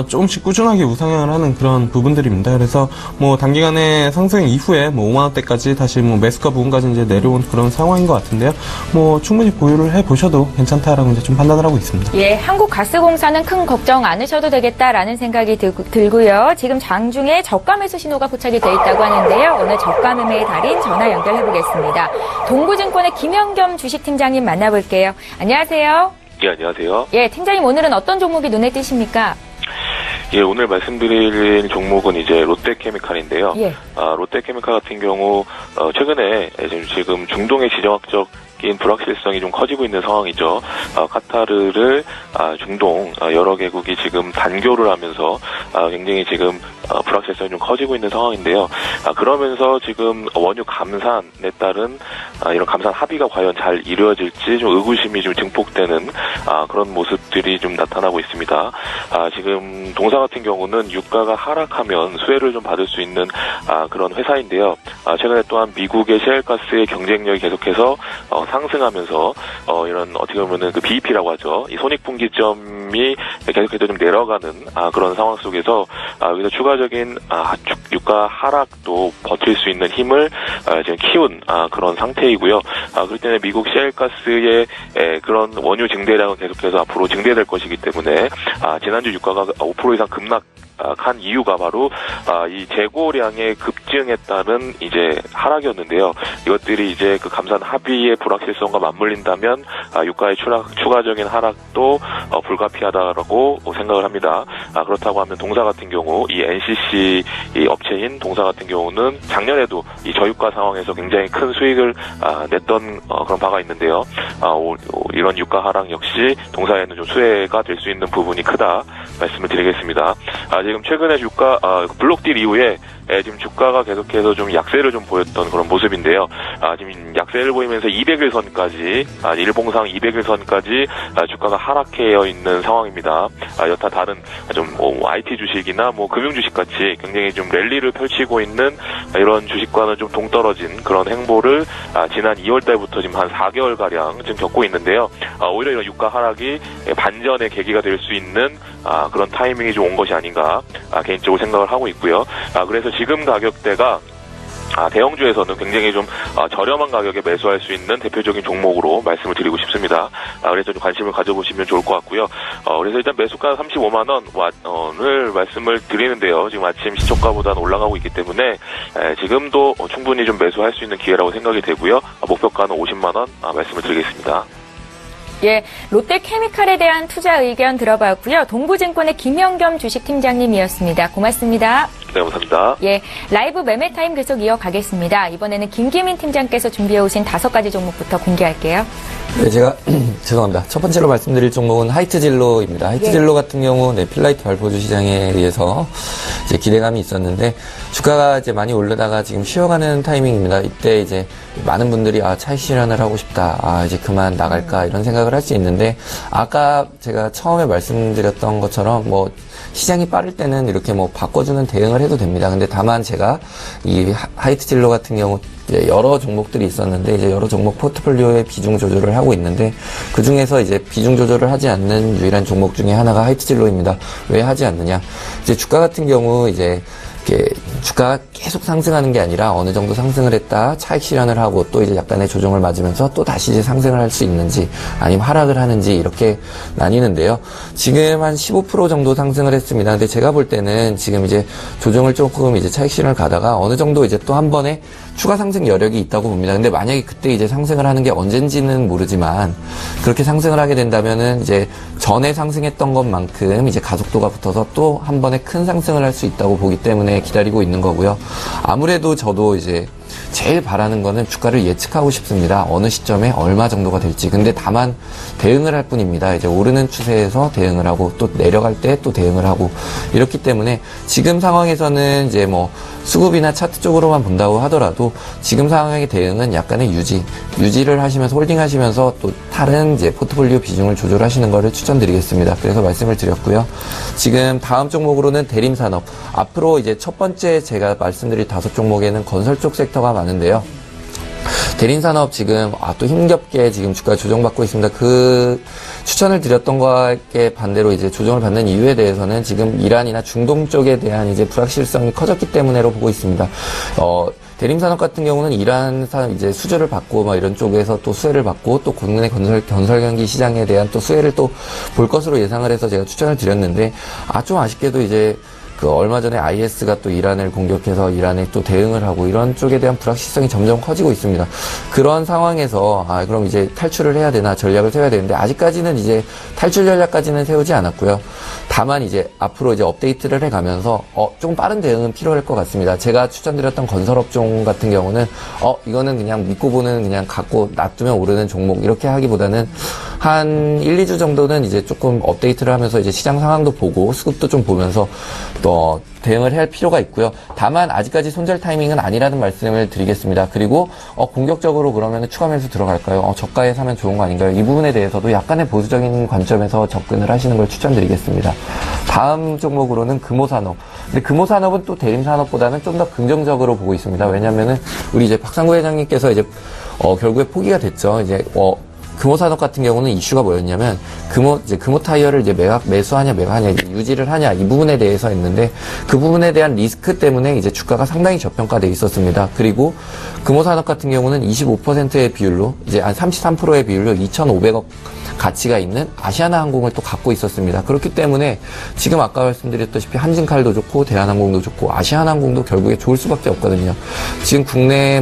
조금씩 꾸준하게 우상향을 하는 그런 부분들입니다. 그래서 뭐 단기간에 상승 이후에 뭐 5만 원대까지 다시 뭐 매수가 부분까지 이제 내려온 그런 상황인 것 같은데요. 뭐 충분히 보유를 해 보셔도 괜찮다라고 이제 좀 판단을 하고 있습니다. 예, 한국가스공사는 큰 걱정 안 하셔도 되겠다라는 생각이 들고요. 지금 장중에 저가 매수 신호가 포착이 돼 있다고 하는데요. 오늘 저가 매매의 달인 전화 연결해 보겠습니다. 동부증권의 김영겸 주식팀장님 만나볼게요. 안녕하세요. 예, 안녕하세요. 예, 팀장님 오늘은 어떤 종목이 눈에 띄십니까? 예, 오늘 말씀드릴 종목은 이제 롯데케미칼인데요. 예. 롯데케미칼 같은 경우 최근에 지금 중동의 지정학적인 불확실성이 좀 커지고 있는 상황이죠. 카타르를 중동 여러 개국이 지금 단교를 하면서 굉장히 지금 불확실성이 좀 커지고 있는 상황인데요. 그러면서 지금 원유 감산에 따른 이런 감산 합의가 과연 잘 이루어질지 좀 의구심이 좀 증폭되는 그런 모습들이 좀 나타나고 있습니다. 지금 동사 같은 경우는 유가가 하락하면 수혜를 좀 받을 수 있는 그런 회사인데요. 최근에 또한 미국의 셰일가스의 경쟁력이 계속해서 상승하면서 이런 어떻게 보면은 그 BEP라고 하죠. 이 손익분기점이 계속해서 좀 내려가는 그런 상황 속에서 여기서 추가적인 유가 하락도 버틸 수 있는 힘을 지금 키운 그런 상태이고요. 그렇기 때문에 미국 셰일가스의 그런 원유 증대량은 계속해서 앞으로 증대될 것이기 때문에 지난주 유가가 5% 이상 급락한 이유가 바로 이 재고량의 급증에 따른 이제 하락이었는데요. 이것들이 이제 그 감산 합의의 불확실성과 맞물린다면 유가의 추가적인 하락도 불가피하다라고 생각을 합니다. 그렇다고 하면 동사 같은 경우 이 NCC 이 업체인 동사 같은 경우는 작년에도 이 저유가 상황에서 굉장히 큰 수익을 냈던 그런 바가 있는데요. 이런 유가 하락 역시 동사에는 좀 수혜가 될 수 있는 부분이 크다 말씀을 드리겠습니다. 지금 최근에 주가 블록딜 이후에 지금 주가가 계속해서 좀 약세를 좀 보였던 그런 모습인데요. 지금 약세를 보이면서 200일선까지 일봉상 200일선까지 주가가 하락해 있는 상황입니다. 여타 다른 좀 IT 주식이나 금융 주식 같이 굉장히 좀 랠리를 펼치고 있는 이런 주식과는 좀 동떨어진 그런 행보를 지난 2월 달부터 지금 한 4개월 가량 지금 겪고 있는데요. 오히려 이런 유가 하락이 반전의 계기가 될 수 있는 그런 타이밍이 좀 온 것이 아닌가 개인적으로 생각을 하고 있고요. 그래서 지금 가격대가 대형주에서는 굉장히 좀 저렴한 가격에 매수할 수 있는 대표적인 종목으로 말씀을 드리고 싶습니다. 그래서 좀 관심을 가져보시면 좋을 것 같고요. 그래서 일단 매수가 35만 원을 말씀을 드리는데요. 지금 아침 시초가보다는 올라가고 있기 때문에 지금도 충분히 좀 매수할 수 있는 기회라고 생각이 되고요. 목표가는 50만 원 말씀을 드리겠습니다. 예, 롯데케미칼에 대한 투자 의견 들어봤고요. 동부증권의 김영겸 주식팀장님이었습니다. 고맙습니다. 네, 감사합니다. 예, 라이브 매매 타임 계속 이어가겠습니다. 이번에는 김기민 팀장께서 준비해 오신 5가지 종목부터 공개할게요. 네, 제가 죄송합니다. 첫 번째로 말씀드릴 종목은 하이트진로입니다. 하이트진로 같은 경우 필라이트 발포주 시장에 의해서 이제 기대감이 있었는데 주가가 이제 많이 오르다가 지금 쉬어가는 타이밍입니다. 이때 이제 많은 분들이 차익 실현을 하고 싶다. 이제 그만 나갈까 이런 생각을 할 수 있는데 아까 제가 처음에 말씀드렸던 것처럼 시장이 빠를 때는 이렇게 바꿔주는 대응을 해도 됩니다. 근데 다만 제가 이 하이트진로 같은 경우 이제 여러 종목들이 있었는데 이제 여러 종목 포트폴리오의 비중 조절을 하고 있는데 그 중에서 이제 비중 조절을 하지 않는 유일한 종목 중에 하나가 하이트진로입니다. 왜 하지 않느냐? 이제 주가 같은 경우 이제 이렇게 주가가 계속 상승하는 게 아니라 어느 정도 상승을 했다 차익 실현을 하고 또 이제 약간의 조정을 맞으면서 또 다시 이제 상승을 할 수 있는지 아니면 하락을 하는지 이렇게 나뉘는데요. 지금 한 15% 정도 상승을 했습니다. 근데 제가 볼 때는 지금 이제 조정을 조금 이제 차익 실현을 가다가 어느 정도 이제 또 한 번에 추가 상승 여력이 있다고 봅니다. 근데 만약에 그때 이제 상승을 하는 게 언젠지는 모르지만 그렇게 상승을 하게 된다면은 이제 전에 상승했던 것만큼 이제 가속도가 붙어서 또 한 번에 큰 상승을 할 수 있다고 보기 때문에 기다리고 있는 거고요. 아무래도 저도 이제 제일 바라는 거는 주가를 예측하고 싶습니다. 어느 시점에 얼마 정도가 될지. 근데 다만 대응을 할 뿐입니다. 이제 오르는 추세에서 대응을 하고 또 내려갈 때 또 대응을 하고 이렇기 때문에 지금 상황에서는 이제 뭐 수급이나 차트 쪽으로만 본다고 하더라도 지금 상황의 대응은 약간의 유지를 하시면서 홀딩 하시면서 또 다른 이제 포트폴리오 비중을 조절하시는 거를 추천드리겠습니다. 그래서 말씀을 드렸고요. 지금 다음 종목으로는 대림산업. 앞으로 이제 첫 번째 제가 말씀드릴 5종목에는 건설 쪽 섹터가 많은데요. 대림산업 지금 또 힘겹게 지금 주가 조정받고 있습니다. 그 추천을 드렸던 거에 반대로 이제 조정을 받는 이유에 대해서는 지금 이란이나 중동 쪽에 대한 이제 불확실성이 커졌기 때문에로 보고 있습니다. 대림산업 같은 경우는 이란산 이제 수주를 받고 막 이런 쪽에서 또 수혜를 받고 또 국내 건설 경기 시장에 대한 또 수혜를 또 볼 것으로 예상을 해서 제가 추천을 드렸는데 좀 아쉽게도 이제 얼마 전에 IS가 또 이란을 공격해서 이란에 또 대응을 하고 이런 쪽에 대한 불확실성이 점점 커지고 있습니다. 그런 상황에서 그럼 이제 탈출을 해야 되나 전략을 세워야 되는데 아직까지는 이제 탈출 전략까지는 세우지 않았고요. 다만 이제 앞으로 이제 업데이트를 해가면서 좀 빠른 대응은 필요할 것 같습니다. 제가 추천드렸던 건설업종 같은 경우는 이거는 그냥 믿고 보는 그냥 갖고 놔두면 오르는 종목 이렇게 하기보다는 한 1, 2주 정도는 이제 조금 업데이트를 하면서 이제 시장 상황도 보고 수급도 좀 보면서 또 대응을 할 필요가 있고요. 다만 아직까지 손절 타이밍은 아니라는 말씀을 드리겠습니다. 그리고 공격적으로 그러면 추가 매수 들어갈까요? 저가에 사면 좋은 거 아닌가요? 이 부분에 대해서도 약간의 보수적인 관점에서 접근을 하시는 걸 추천드리겠습니다. 다음 종목으로는 금호산업. 근데 금호산업은 또 대림산업보다는 좀 더 긍정적으로 보고 있습니다. 왜냐면은 우리 이제 박상구 회장님께서 이제 결국에 포기가 됐죠. 이제 금호산업 같은 경우는 이슈가 뭐였냐면 금호 타이어를 이제 매수하냐 매각하냐 유지를 하냐 이 부분에 대해서 했는데 그 부분에 대한 리스크 때문에 이제 주가가 상당히 저평가돼 있었습니다. 그리고 금호산업 같은 경우는 25%의 비율로 이제 한 33%의 비율로 2,500억 가치가 있는 아시아나항공을 또 갖고 있었습니다. 그렇기 때문에 지금 아까 말씀드렸다시피 한진칼도 좋고 대한항공도 좋고 아시아나항공도 결국에 좋을 수밖에 없거든요. 지금 국내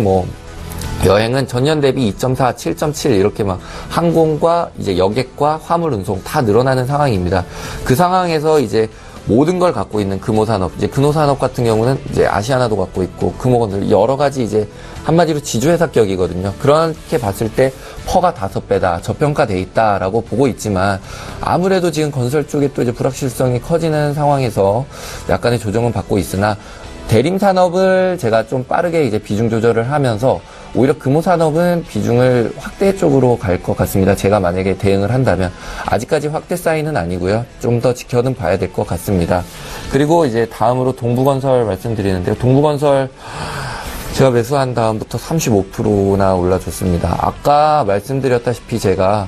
여행은 전년 대비 2.4, 7.7 이렇게 막 항공과 이제 여객과 화물 운송 다 늘어나는 상황입니다. 그 상황에서 이제 모든 걸 갖고 있는 금호산업, 이제 금호산업 같은 경우는 이제 아시아나도 갖고 있고 금호건설 여러 가지 이제 한마디로 지주회사격이거든요. 그렇게 봤을 때 퍼가 5배다, 저평가돼 있다라고 보고 있지만 아무래도 지금 건설 쪽에 또 이제 불확실성이 커지는 상황에서 약간의 조정은 받고 있으나 대림산업을 제가 좀 빠르게 이제 비중 조절을 하면서 오히려 금호산업은 비중을 확대 쪽으로 갈 것 같습니다. 제가 만약에 대응을 한다면 아직까지 확대 사인은 아니고요. 좀 더 지켜는 봐야 될 것 같습니다. 그리고 이제 다음으로 동부건설 말씀드리는데요. 동부건설 제가 매수한 다음부터 35%나 올라줬습니다. 아까 말씀드렸다시피 제가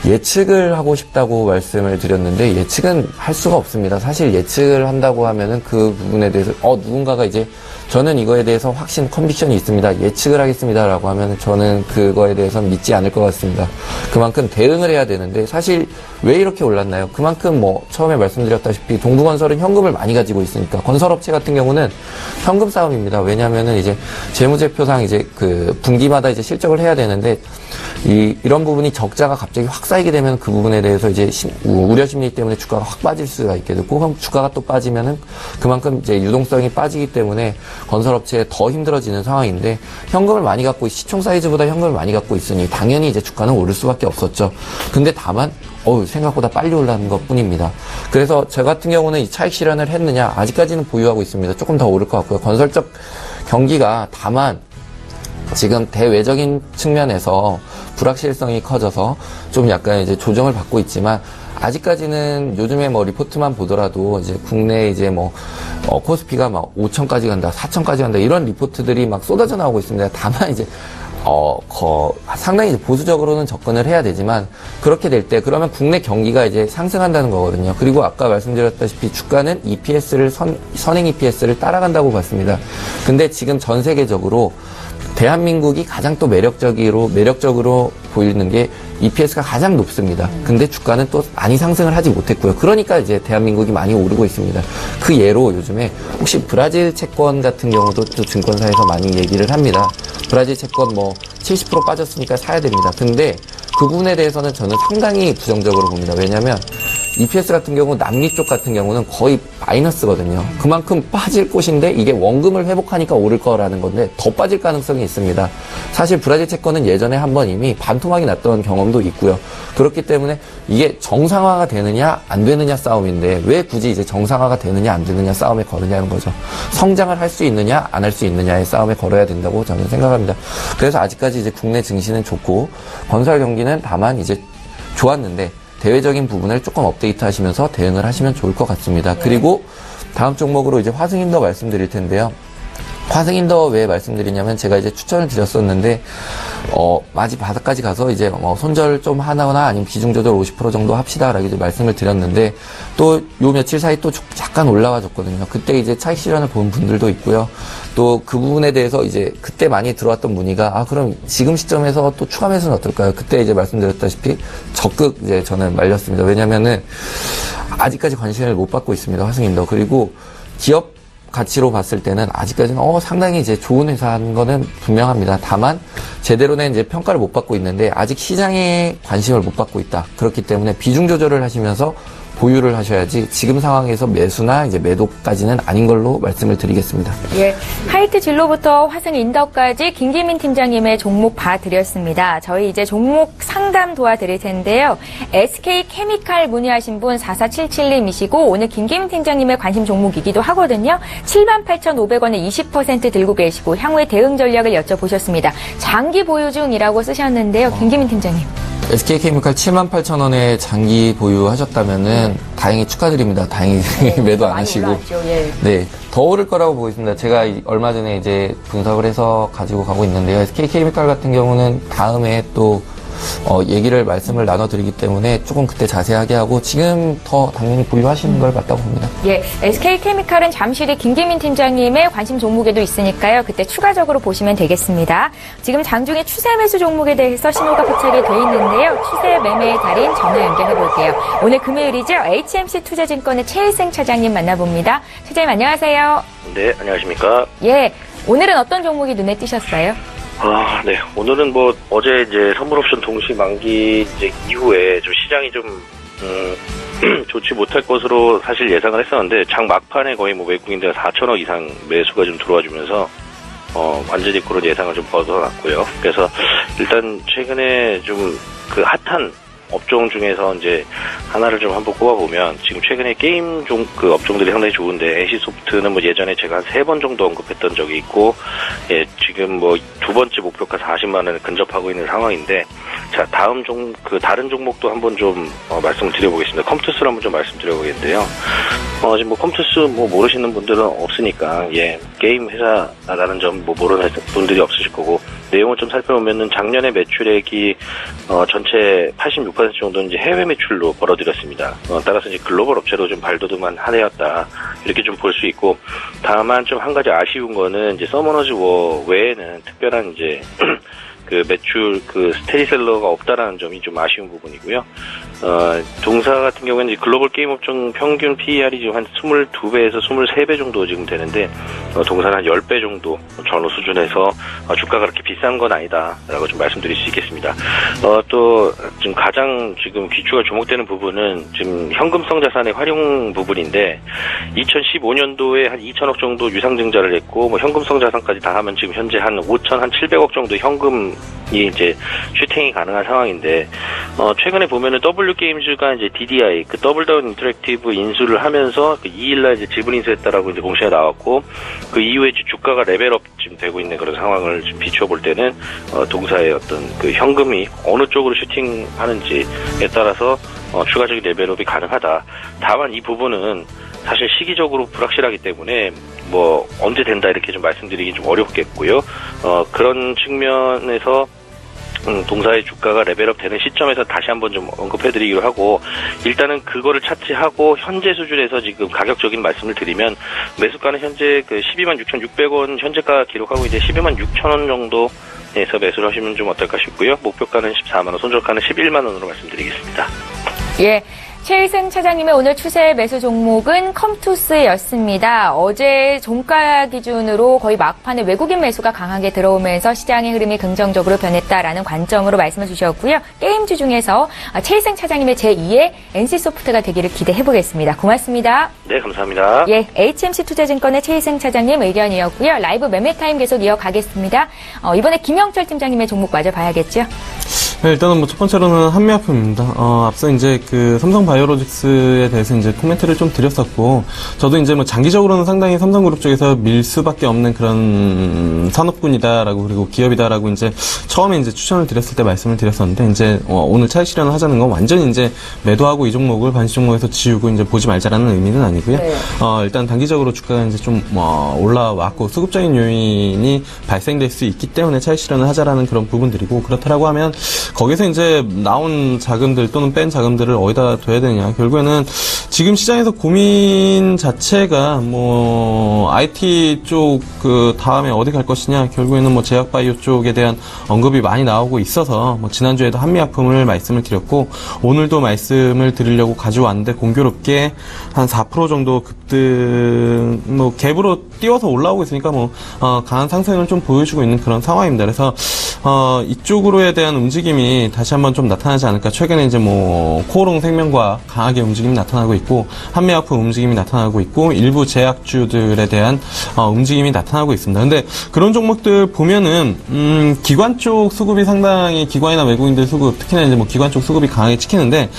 예측을 하고 싶다고 말씀을 드렸는데 예측은 할 수가 없습니다. 사실 예측을 한다고 하면은 그 부분에 대해서 누군가가 이제 저는 이거에 대해서 확신 컨빅션이 있습니다. 예측을 하겠습니다. 라고 하면 저는 그거에 대해서는 믿지 않을 것 같습니다. 그만큼 대응을 해야 되는데 사실 왜 이렇게 올랐나요? 그만큼 처음에 말씀드렸다시피 동부건설은 현금을 많이 가지고 있으니까 건설업체 같은 경우는 현금 싸움입니다. 왜냐면은 이제 재무제표상 이제 그 분기마다 이제 실적을 해야 되는데 이런 부분이 적자가 갑자기 확 쌓이게 되면 그 부분에 대해서 이제 우려 심리 때문에 주가가 확 빠질 수가 있게 되고 그럼 주가가 또 빠지면은 그만큼 이제 유동성이 빠지기 때문에 건설업체에 더 힘들어지는 상황인데 현금을 많이 갖고 시총 사이즈보다 현금을 많이 갖고 있으니 당연히 이제 주가는 오를 수밖에 없었죠. 근데 다만 생각보다 빨리 올라는 것 뿐입니다. 그래서 저 같은 경우는 이 차익 실현을 했느냐 아직까지는 보유하고 있습니다. 조금 더 오를 것 같고요. 건설적 경기가 다만 지금 대외적인 측면에서 불확실성이 커져서 좀 약간 이제 조정을 받고 있지만 아직까지는 요즘에 리포트만 보더라도 이제 국내 이제 코스피가 5천까지 간다, 4천까지 간다 이런 리포트들이 막 쏟아져 나오고 있습니다. 다만 이제 상당히 이제 보수적으로는 접근을 해야 되지만 그렇게 될 때 그러면 국내 경기가 이제 상승한다는 거거든요. 그리고 아까 말씀드렸다시피 주가는 EPS를 선행 EPS를 따라간다고 봤습니다. 근데 지금 전 세계적으로 대한민국이 가장 또 매력적으로 보이는 게 EPS가 가장 높습니다. 근데 주가는 또 많이 상승을 하지 못했고요. 그러니까 이제 대한민국이 많이 오르고 있습니다. 그 예로 요즘에 혹시 브라질 채권 같은 경우도 또 증권사에서 많이 얘기를 합니다. 브라질 채권 70% 빠졌으니까 사야 됩니다. 근데 그 부분에 대해서는 저는 상당히 부정적으로 봅니다. 왜냐하면 EPS 같은 경우 남미 쪽 같은 경우는 거의 마이너스거든요. 그만큼 빠질 곳인데 이게 원금을 회복하니까 오를 거라는 건데 더 빠질 가능성이 있습니다. 사실 브라질 채권은 예전에 한번 이미 반토막이 났던 경험도 있고요. 그렇기 때문에 이게 정상화가 되느냐 안 되느냐 싸움인데 왜 굳이 이제 정상화가 되느냐 안 되느냐 싸움에 걸으냐는 거죠. 성장을 할 수 있느냐 안 할 수 있느냐의 싸움에 걸어야 된다고 저는 생각합니다. 그래서 아직까지 이제 국내 증시는 좋고 건설 경기는 다만 이제 좋았는데 대외적인 부분을 조금 업데이트 하시면서 대응을 하시면 좋을 것 같습니다. 그리고 다음 종목으로 이제 화승인더 말씀드릴 텐데요. 화승인더 왜 말씀드리냐면 제가 이제 추천을 드렸었는데 마지 바닥까지 가서 이제 손절 좀 하거나 아니면 비중 조절 50% 정도 합시다라고 이제 말씀을 드렸는데 또 요 며칠 사이 또 잠깐 올라와 줬거든요. 그때 이제 차익 실현을 본 분들도 있고요. 또 그 부분에 대해서 이제 그때 많이 들어왔던 문의가 그럼 지금 시점에서 또 추가 매수는 어떨까요? 그때 이제 말씀드렸다시피 적극 이제 저는 말렸습니다. 왜냐면은 아직까지 관심을 못 받고 있습니다. 화승인더. 그리고 기업 가치로 봤을 때는 아직까지는 상당히 이제 좋은 회사인 거는 분명합니다. 다만 제대로 된 이제 평가를 못 받고 있는데 아직 시장에 관심을 못 받고 있다. 그렇기 때문에 비중 조절을 하시면서 보유를 하셔야지 지금 상황에서 매수나 이제 매도까지는 아닌 걸로 말씀을 드리겠습니다. 예, 하이트 진로부터 화승인더까지 김기민 팀장님의 종목 봐드렸습니다. 저희 이제 종목 상담 도와드릴 텐데요. SK케미칼 문의하신 분 4477님이시고 오늘 김기민 팀장님의 관심 종목이기도 하거든요. 78,500원에 20% 들고 계시고 향후의 대응 전략을 여쭤보셨습니다. 장기 보유 중이라고 쓰셨는데요. 김기민 팀장님. SK케미칼 78,000원에 장기 보유하셨다면은 다행히 축하드립니다. 다행히 매도 안 하시고. 예. 네. 더 오를 거라고 보겠습니다. 제가 얼마 전에 이제 분석을 해서 가지고 가고 있는데요. SK케미칼 같은 경우는 다음에 또 얘기를 말씀을 나눠드리기 때문에 조금 그때 자세하게 하고 지금 더 당연히 보유하시는 걸 맞다고 봅니다. 예, SK케미칼은 잠시 뒤 김기민 팀장님의 관심 종목에도 있으니까요. 그때 추가적으로 보시면 되겠습니다. 지금 장중에 추세 매수 종목에 대해서 신호가 포착이 돼 있는데요. 추세 매매의 달인 전화 연결해 볼게요. 오늘 금요일이죠. HMC 투자증권의 최일생 차장님 만나봅니다. 차장님 안녕하세요. 네, 안녕하십니까? 예, 오늘은 어떤 종목이 눈에 띄셨어요? 네. 오늘은 어제 이제 선물옵션 동시 만기 이제 이후에 좀 시장이 좀, 좋지 못할 것으로 사실 예상을 했었는데, 장 막판에 거의 외국인들 4천억 이상 매수가 좀 들어와 주면서, 완전히 그런 예상을 좀 벗어났고요. 그래서 일단 최근에 좀 그 핫한 업종 중에서 이제 하나를 좀 한번 꼽아보면 지금 최근에 게임 그 업종들이 상당히 좋은데 NC소프트는 예전에 제가 한 3번 정도 언급했던 적이 있고 지금 두 번째 목표가 40만 원을 근접하고 있는 상황인데 자 다음 다른 종목도 한번 좀 말씀을 드려보겠습니다. 컴투스를 한번 좀 말씀드려보겠는데요. 지금 컴투스 모르시는 분들은 없으니까 게임 회사라는 점 모르는 분들이 없으실 거고 내용을 좀 살펴보면은 작년에 매출액이 전체 86% 정도는 이제 해외 매출로 벌어들였습니다. 따라서 이제 글로벌 업체로 좀 발돋움한 한 해였다. 이렇게 좀 볼 수 있고, 다만 좀 한 가지 아쉬운 거는 이제 서머너즈 워 외에는 특별한 이제 그 매출 스테디셀러가 없다라는 점이 좀 아쉬운 부분이고요. 동사 같은 경우에는 이제 글로벌 게임 업종 평균 PER이 지금 한 22배에서 23배 정도 지금 되는데, 동사는 한 10배 정도 전후 수준에서 주가가 그렇게 비싼 건 아니다라고 좀 말씀드릴 수 있겠습니다. 또 지금 가장 지금 귀추가 주목되는 부분은 지금 현금성 자산의 활용 부분인데, 2015년도에 한 2천억 정도 유상증자를 했고, 현금성 자산까지 다 하면 지금 현재 한 5,700억 정도 현금이 이제 슈팅이 가능한 상황인데, 최근에 보면은 W게임즈가 이제 DDI, 더블다운 인터랙티브 인수를 하면서 2일날 이제 지분 인수했다라고 이제 공시가 나왔고, 그 이후에 주가가 레벨업 지금 되고 있는 그런 상황을 좀 비춰볼 때는, 동사의 어떤 그 현금이 어느 쪽으로 슈팅하는지에 따라서, 추가적인 레벨업이 가능하다. 다만 이 부분은 사실 시기적으로 불확실하기 때문에 뭐 언제 된다 이렇게 좀 말씀드리기 좀 어렵겠고요. 그런 측면에서 동사의 주가가 레벨업 되는 시점에서 다시 한번 좀 언급해드리기로 하고, 일단은 그거를 차치하고 현재 수준에서 지금 가격적인 말씀을 드리면 매수가는 현재 그 126,600원 현재가 기록하고 이제 126,000원 정도에서 매수를 하시면 좀 어떨까 싶고요. 목표가는 14만원, 손절가는 11만원으로 말씀드리겠습니다. 예. 최희승 차장님의 오늘 추세 매수 종목은 컴투스였습니다. 어제 종가 기준으로 거의 막판에 외국인 매수가 강하게 들어오면서 시장의 흐름이 긍정적으로 변했다라는 관점으로 말씀을 주셨고요. 게임주 중에서 최희승 차장님의 제2의 NC소프트가 되기를 기대해보겠습니다. 고맙습니다. 네, 감사합니다. 예, HMC 투자증권의 최희승 차장님 의견이었고요. 라이브 매매타임 계속 이어가겠습니다. 이번에 김영철 팀장님의 종목 마저 봐야겠죠? 네, 일단은 뭐 첫 번째로는 한미약품입니다. 앞서 이제 그 삼성바이오로직스에 대해서 이제 코멘트를 좀 드렸었고, 저도 이제 뭐 장기적으로는 상당히 삼성그룹 쪽에서 밀 수밖에 없는 그런 산업군이다라고, 그리고 기업이다라고 이제 처음에 이제 추천을 드렸을 때 말씀을 드렸었는데, 이제 오늘 차익 실현을 하자는 건 완전히 이제 매도하고 이 종목을 반시 종목에서 지우고 이제 보지 말자라는 의미는 아니고요. 네. 일단 단기적으로 주가가 이제 좀 올라왔고 수급적인 요인이 발생될 수 있기 때문에 차익 실현을 하자라는 그런 부분들이고, 그렇다라고 하면 거기서 이제 나온 자금들 또는 뺀 자금들을 어디다 둬야 되느냐. 결국에는 지금 시장에서 고민 자체가 뭐 IT 쪽 그 다음에 어디 갈 것이냐. 결국에는 뭐 제약바이오 쪽에 대한 언급이 많이 나오고 있어서 뭐 지난주에도 한미약품을 말씀을 드렸고, 오늘도 말씀을 드리려고 가져왔는데 공교롭게 한 4% 정도 급등, 뭐 갭으로 띄워서 올라오고 있으니까 뭐 강한 상승을 좀 보여주고 있는 그런 상황입니다. 그래서 이쪽으로에 대한 움직임이 다시 한번 좀 나타나지 않을까. 최근에 이제 뭐 코오롱 생명과 강하게 움직임이 나타나고 있고, 한미약품 움직임이 나타나고 있고, 일부 제약주들에 대한 움직임이 나타나고 있습니다. 근데 그런 종목들 보면은 기관 쪽 수급이 상당히, 기관이나 외국인들 수급, 특히나 이제 뭐 기관 쪽 수급이 강하게 찍히는데,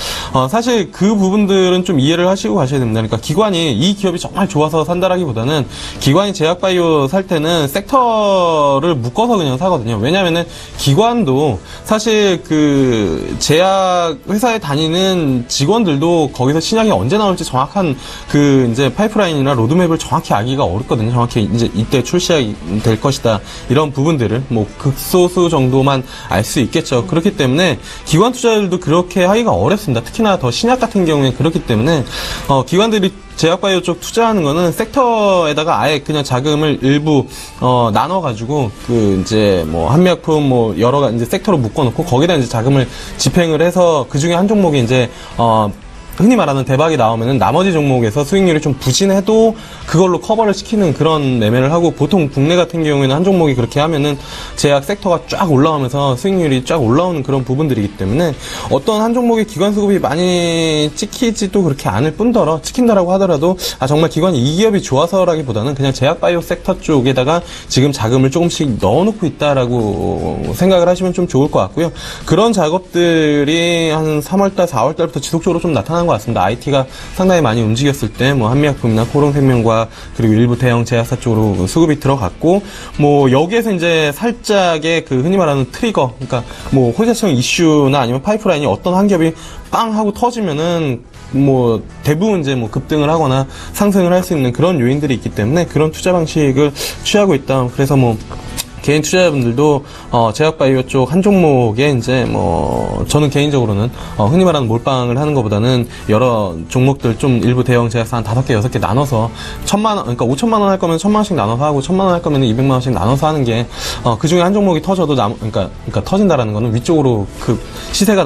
사실 그 부분들은 좀 이해를 하시고 가셔야 됩니다. 그러니까 기관이 이 기업이 정말 좋아서 산다라기보다는, 기관이 제약바이오 살 때는 섹터를 묶어서 그냥 사거든요. 왜냐면은 기관도 사실 그 제약 회사에 다니는 직원들도 거기서 신약이 언제 나올지 정확한 그 이제 파이프라인이나 로드맵을 정확히 알기가 어렵거든요. 정확히 이제 이때 출시가 될 것이다, 이런 부분들을 뭐 극소수 정도만 알 수 있겠죠. 그렇기 때문에 기관 투자들도 그렇게 하기가 어렵습니다. 특히나 더 신약 같은 경우에 그렇기 때문에 기관들이 제약바이오 쪽 투자하는 거는 섹터에다가 아예 그냥 자금을 일부 나눠가지고 그 이제 뭐 한미약품 뭐 여러 가지 이제 섹터로 묶어놓고 거기다 이제 자금을 집행을 해서 그 중에 한 종목이 이제 흔히 말하는 대박이 나오면은 나머지 종목에서 수익률이 좀 부진해도 그걸로 커버를 시키는 그런 매매를 하고, 보통 국내 같은 경우에는 한 종목이 그렇게 하면은 제약 섹터가 쫙 올라오면서 수익률이 쫙 올라오는 그런 부분들이기 때문에 어떤 한 종목의 기관 수급이 많이 찍히지도 그렇게 않을 뿐더러, 찍힌다라고 하더라도 정말 기관이 이 기업이 좋아서라기보다는 그냥 제약바이오 섹터 쪽에다가 지금 자금을 조금씩 넣어놓고 있다라고 생각을 하시면 좀 좋을 것 같고요. 그런 작업들이 한 3월달, 4월달부터 지속적으로 좀 나타나는 것 같습니다. IT가 상당히 많이 움직였을 때 뭐 한미약품이나 코오롱생명과 그리고 일부 대형 제약사 쪽으로 수급이 들어갔고, 뭐 여기에서 이제 살짝의 그 흔히 말하는 트리거, 그러니까 뭐 호재성 이슈나 아니면 파이프라인이 어떤 한 겹이 빵 하고 터지면은 뭐 대부분 이제 뭐 급등을 하거나 상승을 할 수 있는 그런 요인들이 있기 때문에 그런 투자 방식을 취하고 있다. 그래서 뭐 개인 투자자분들도 제약바이오 쪽 한 종목에 이제 뭐 저는 개인적으로는 흔히 말하는 몰빵을 하는 것보다는 여러 종목들 좀 일부 대형 제약사 한 5개, 6개 나눠서 1,000만 원, 그러니까 5천만 원 할 거면 1,000만 원씩 나눠서 하고 1,000만 원 할 거면 200만 원씩 나눠서 하는 게 그 중에 한 종목이 터져도 그러니까 터진다라는 거는 위쪽으로 그 시세가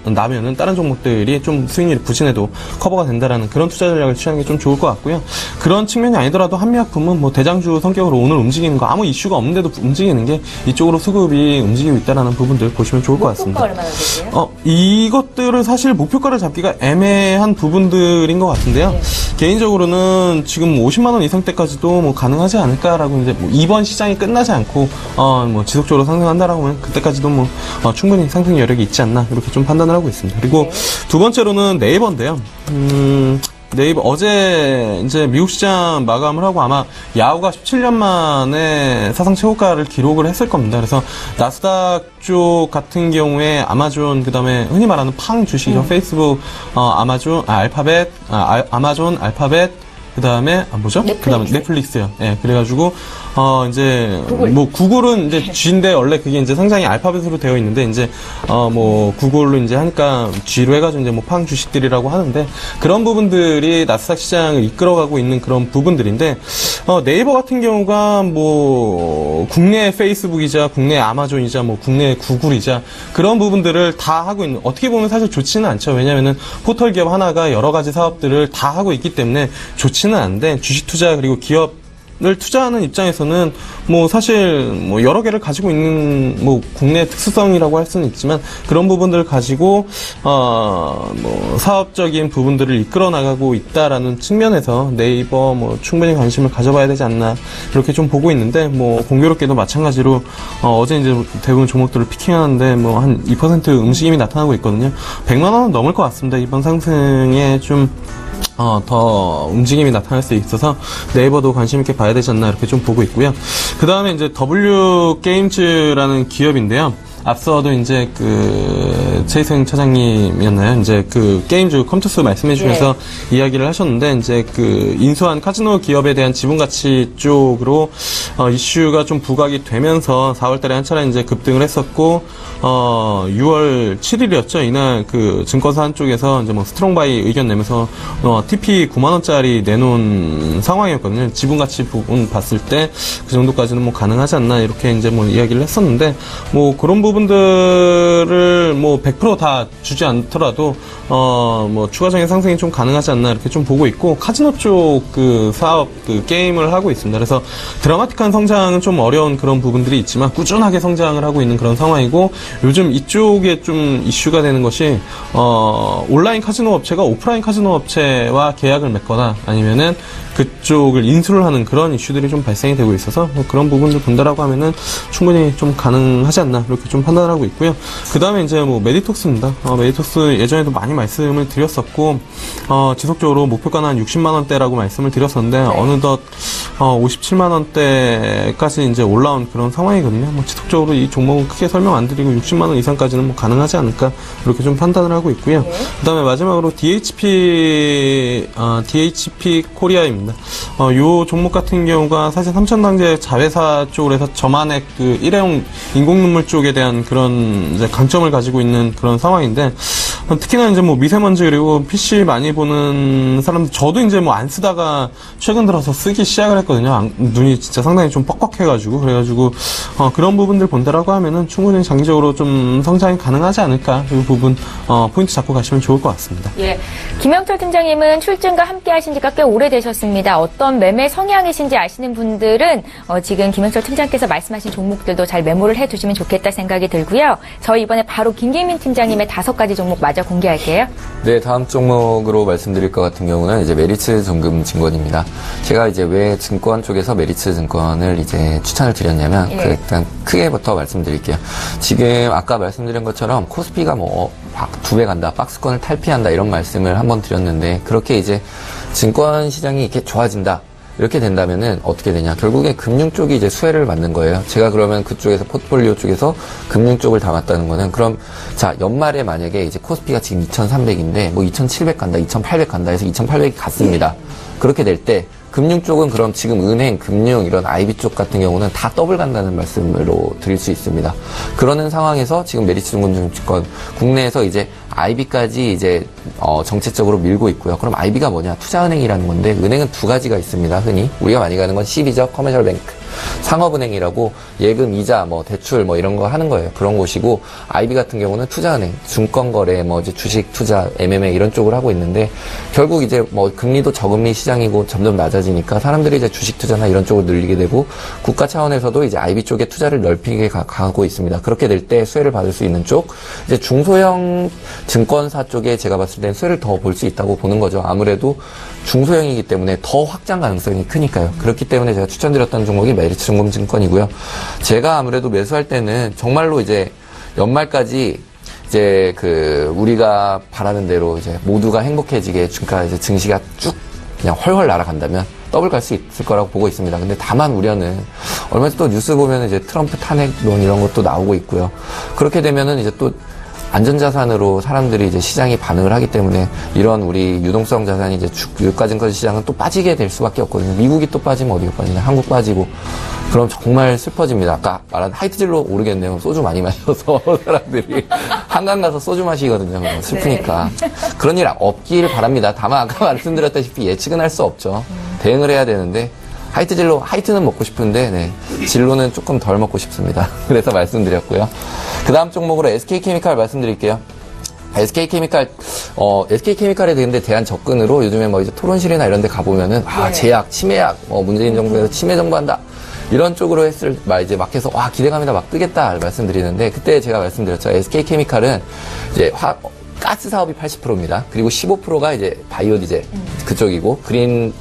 나면은 다른 종목들이 좀 수익률이 부진해도 커버가 된다라는 그런 투자 전략을 취하는 게 좀 좋을 것 같고요. 그런 측면이 아니더라도 한미약품은 뭐 대장주 성격으로 오늘 움직이는 거 아무 이슈가 없는데도 움직이는 게 이쪽으로 수급이 움직이고 있다라는 부분들 보시면 좋을 것 같습니다. 목표가 얼마나 되세요? 이것들은 사실 목표가를 잡기가 애매한 부분들인 것 같은데요. 네. 개인적으로는 지금 50만 원 이상 때까지도 뭐 가능하지 않을까라고, 이제 뭐 이번 시장이 끝나지 않고 뭐 지속적으로 상승한다라고 하면 그때까지도 뭐 충분히 상승 여력이 있지 않나, 이렇게 좀 판단을 하고 있습니다. 그리고 두 번째로는 네이버인데요. 네이버 어제 이제 미국 시장 마감을 하고 아마 야후가 17년 만에 사상 최고가를 기록을 했을 겁니다. 그래서 나스닥 쪽 같은 경우에 아마존, 그다음에 흔히 말하는 팡 주식이죠. 페이스북, 아마존, 알파벳, 아마존, 알파벳, 그다음에 뭐죠? 그다음에 넷플릭스요. 예. 그래가지고 이제 구글은 이제 G인데 원래 그게 이제 상장이 알파벳으로 되어 있는데 이제 구글로 이제 하니까 G로 해가지고 이제 팡 주식들이라고 하는데 그런 부분들이 나스닥 시장을 이끌어가고 있는 그런 부분들인데 네이버 같은 경우가 국내 페이스북이자 국내 아마존이자 국내 구글이자 그런 부분들을 다 하고 있는, 어떻게 보면 사실 좋지는 않죠. 왜냐면은 포털 기업 하나가 여러 가지 사업들을 다 하고 있기 때문에 좋지는 않은데, 주식 투자 그리고 기업을 투자하는 입장에서는 사실 여러 개를 가지고 있는 국내 특수성이라고 할 수는 있지만 그런 부분들을 가지고 사업적인 부분들을 이끌어 나가고 있다라는 측면에서 네이버 충분히 관심을 가져봐야 되지 않나 이렇게 좀 보고 있는데, 공교롭게도 마찬가지로 어제 이제 대부분 종목들을 피킹하는데 한 2% 움직임이 나타나고 있거든요. 100만 원은 넘을 것 같습니다. 이번 상승에 좀 더 움직임이 나타날 수 있어서 네이버도 관심 있게 봐야 되지 않나 이렇게 좀 보고 있고요. 그 다음에 이제 W 게임즈라는 기업인데요. 앞서도 이제 최희생 차장님이었나요? 이제 게임즈 컴투스 말씀해 주면서 이야기를 하셨는데, 이제 인수한 카지노 기업에 대한 지분 가치 쪽으로 이슈가 좀 부각이 되면서 4월달에 한 차례 이제 급등을 했었고, 6월 7일이었죠. 이날 증권사 한쪽에서 이제 스트롱바이 의견 내면서 TP 9만원짜리 내놓은 상황이었거든요. 지분 가치 부분 봤을 때 그 정도까지는 가능하지 않나 이렇게 이제 이야기를 했었는데, 그런 부분들을 100% 다 주지 않더라도 추가적인 상승이 좀 가능하지 않나 이렇게 좀 보고 있고, 카지노 쪽 사업 게임을 하고 있습니다. 그래서 드라마틱한 성장은 좀 어려운 그런 부분들이 있지만 꾸준하게 성장을 하고 있는 그런 상황이고, 요즘 이쪽에 좀 이슈가 되는 것이 온라인 카지노 업체가 오프라인 카지노 업체와 계약을 맺거나 아니면은 그쪽을 인수를 하는 그런 이슈들이 좀 발생이 되고 있어서 그런 부분들 본다라고 하면은 충분히 좀 가능하지 않나 이렇게 좀 판단하고 있고요. 그 다음에 이제 메디톡스입니다. 메디톡스 예전에도 많이 말씀을 드렸었고, 지속적으로 목표가는 한 60만원대라고 말씀을 드렸었는데, 어느덧 57만원대까지 이제 올라온 그런 상황이거든요. 지속적으로 이 종목은 크게 설명 안 드리고 60만원 이상까지는 가능하지 않을까 이렇게 좀 판단을 하고 있고요. 그 다음에 마지막으로 DHP 코리아입니다. 요 종목 같은 경우가 사실 삼천당제 자회사 쪽으로 해서 저만의 일회용 인공눈물 쪽에 대한 그런 이제 강점을 가지고 있는 그런 상황인데, 특히나 이제 미세먼지 그리고 PC 많이 보는 사람들, 저도 이제 안 쓰다가 최근 들어서 쓰기 시작을 했거든요. 눈이 진짜 상당히 좀 뻑뻑해가지고, 그래가지고 그런 부분들 본다라고 하면은 충분히 장기적으로 좀 성장이 가능하지 않을까, 이 부분 포인트 잡고 가시면 좋을 것 같습니다. 예, 김영철 팀장님은 출증과 함께 하신 지가 꽤 오래되셨습니다. 어떤 매매 성향이신지 아시는 분들은 지금 김영철 팀장께서 말씀하신 종목들도 잘 메모를 해두시면 좋겠다 생각이 들고요. 저희 이번에 바로 김계민 팀장님의 5가지 종목 마저 공개할게요. 네, 다음 종목으로 말씀드릴 것 같은 경우는 이제 메리츠 정금증권입니다. 제가 이제 왜 증권 쪽에서 메리츠 증권을 이제 추천을 드렸냐면, 일단 크게부터 말씀드릴게요. 지금 아까 말씀드린 것처럼 코스피가 2배 간다, 박스권을 탈피한다 이런 말씀을 한번 드렸는데, 그렇게 이제 증권 시장이 이렇게 좋아진다 이렇게 된다면은 어떻게 되냐, 결국에 금융 쪽이 이제 수혜를 받는 거예요. 제가 그러면 그쪽에서 포트폴리오 쪽에서 금융 쪽을 담았다는 거는, 그럼 자 연말에 만약에 이제 코스피가 지금 2,300인데 2,700 간다, 2,800 간다 해서 2,800이 갔습니다. 그렇게 될 때 금융 쪽은 그럼 지금 은행, 금융 이런 IB 쪽 같은 경우는 다 더블 간다는 말씀으로 드릴 수 있습니다. 그러는 상황에서 지금 메리츠 정금증권 국내에서 이제 IB까지 이제 정책적으로 밀고 있고요. 그럼 IB가 뭐냐? 투자은행이라는 건데, 은행은 2가지가 있습니다. 흔히 우리가 많이 가는 건 CB죠, 커머셜 뱅크. 상업은행이라고 예금, 이자, 대출 이런 거 하는 거예요. 그런 곳이고, IB 같은 경우는 투자은행, 증권거래, 이제 주식 투자, MMA 이런 쪽을 하고 있는데, 결국 이제 금리도 저금리 시장이고 점점 낮아지니까 사람들이 이제 주식 투자나 이런 쪽을 늘리게 되고, 국가 차원에서도 이제 IB 쪽에 투자를 넓히게 가고 있습니다. 그렇게 될 때 수혜를 받을 수 있는 쪽, 이제 중소형 증권사 쪽에 제가 봤을 땐 수혜를 더 볼 수 있다고 보는 거죠. 아무래도 중소형이기 때문에 더 확장 가능성이 크니까요. 그렇기 때문에 제가 추천드렸던 종목이 메리츠 정금증권이고요. 제가 아무래도 매수할 때는 정말로 이제 연말까지 이제 우리가 바라는 대로 이제 모두가 행복해지게, 그러니까 이제 증시가 쭉 그냥 훨훨 날아간다면 더블 갈 수 있을 거라고 보고 있습니다. 근데 다만 우려는, 얼마 전에 또 뉴스 보면 이제 트럼프 탄핵론 이런 것도 나오고 있고요. 그렇게 되면은 이제 또 안전자산으로 사람들이 이제 시장이 반응을 하기 때문에 이런 우리 유동성 자산이 이제 유가증권 시장은 또 빠지게 될 수밖에 없거든요. 미국이 또 빠지면 어디가 빠지냐? 한국 빠지고. 그럼 정말 슬퍼집니다. 아까 말한 하이트질로 오르겠네요. 소주 많이 마셔서 사람들이 한강 가서 소주 마시거든요. 슬프니까. 네. 그런 일 없길 바랍니다. 다만 아까 말씀드렸다시피 예측은 할 수 없죠. 대응을 해야 되는데 하이트질로, 하이트는 먹고 싶은데, 네. 진로는 조금 덜 먹고 싶습니다. 그래서 말씀드렸고요. 그 다음 종목으로 SK케미칼 말씀드릴게요. SK케미칼에 대한 접근으로 요즘에 뭐 이제 토론실이나 이런 데 가보면은, 제약, 치매약, 문재인 정부에서 치매 정부한다. 이런 쪽으로 이제 막 해서, 기대감이다, 막 뜨겠다 말씀드리는데, 그때 제가 말씀드렸죠. SK케미칼은 이제 가스 사업이 80%입니다. 그리고 15%가 이제 바이오 디젤 그쪽이고 그린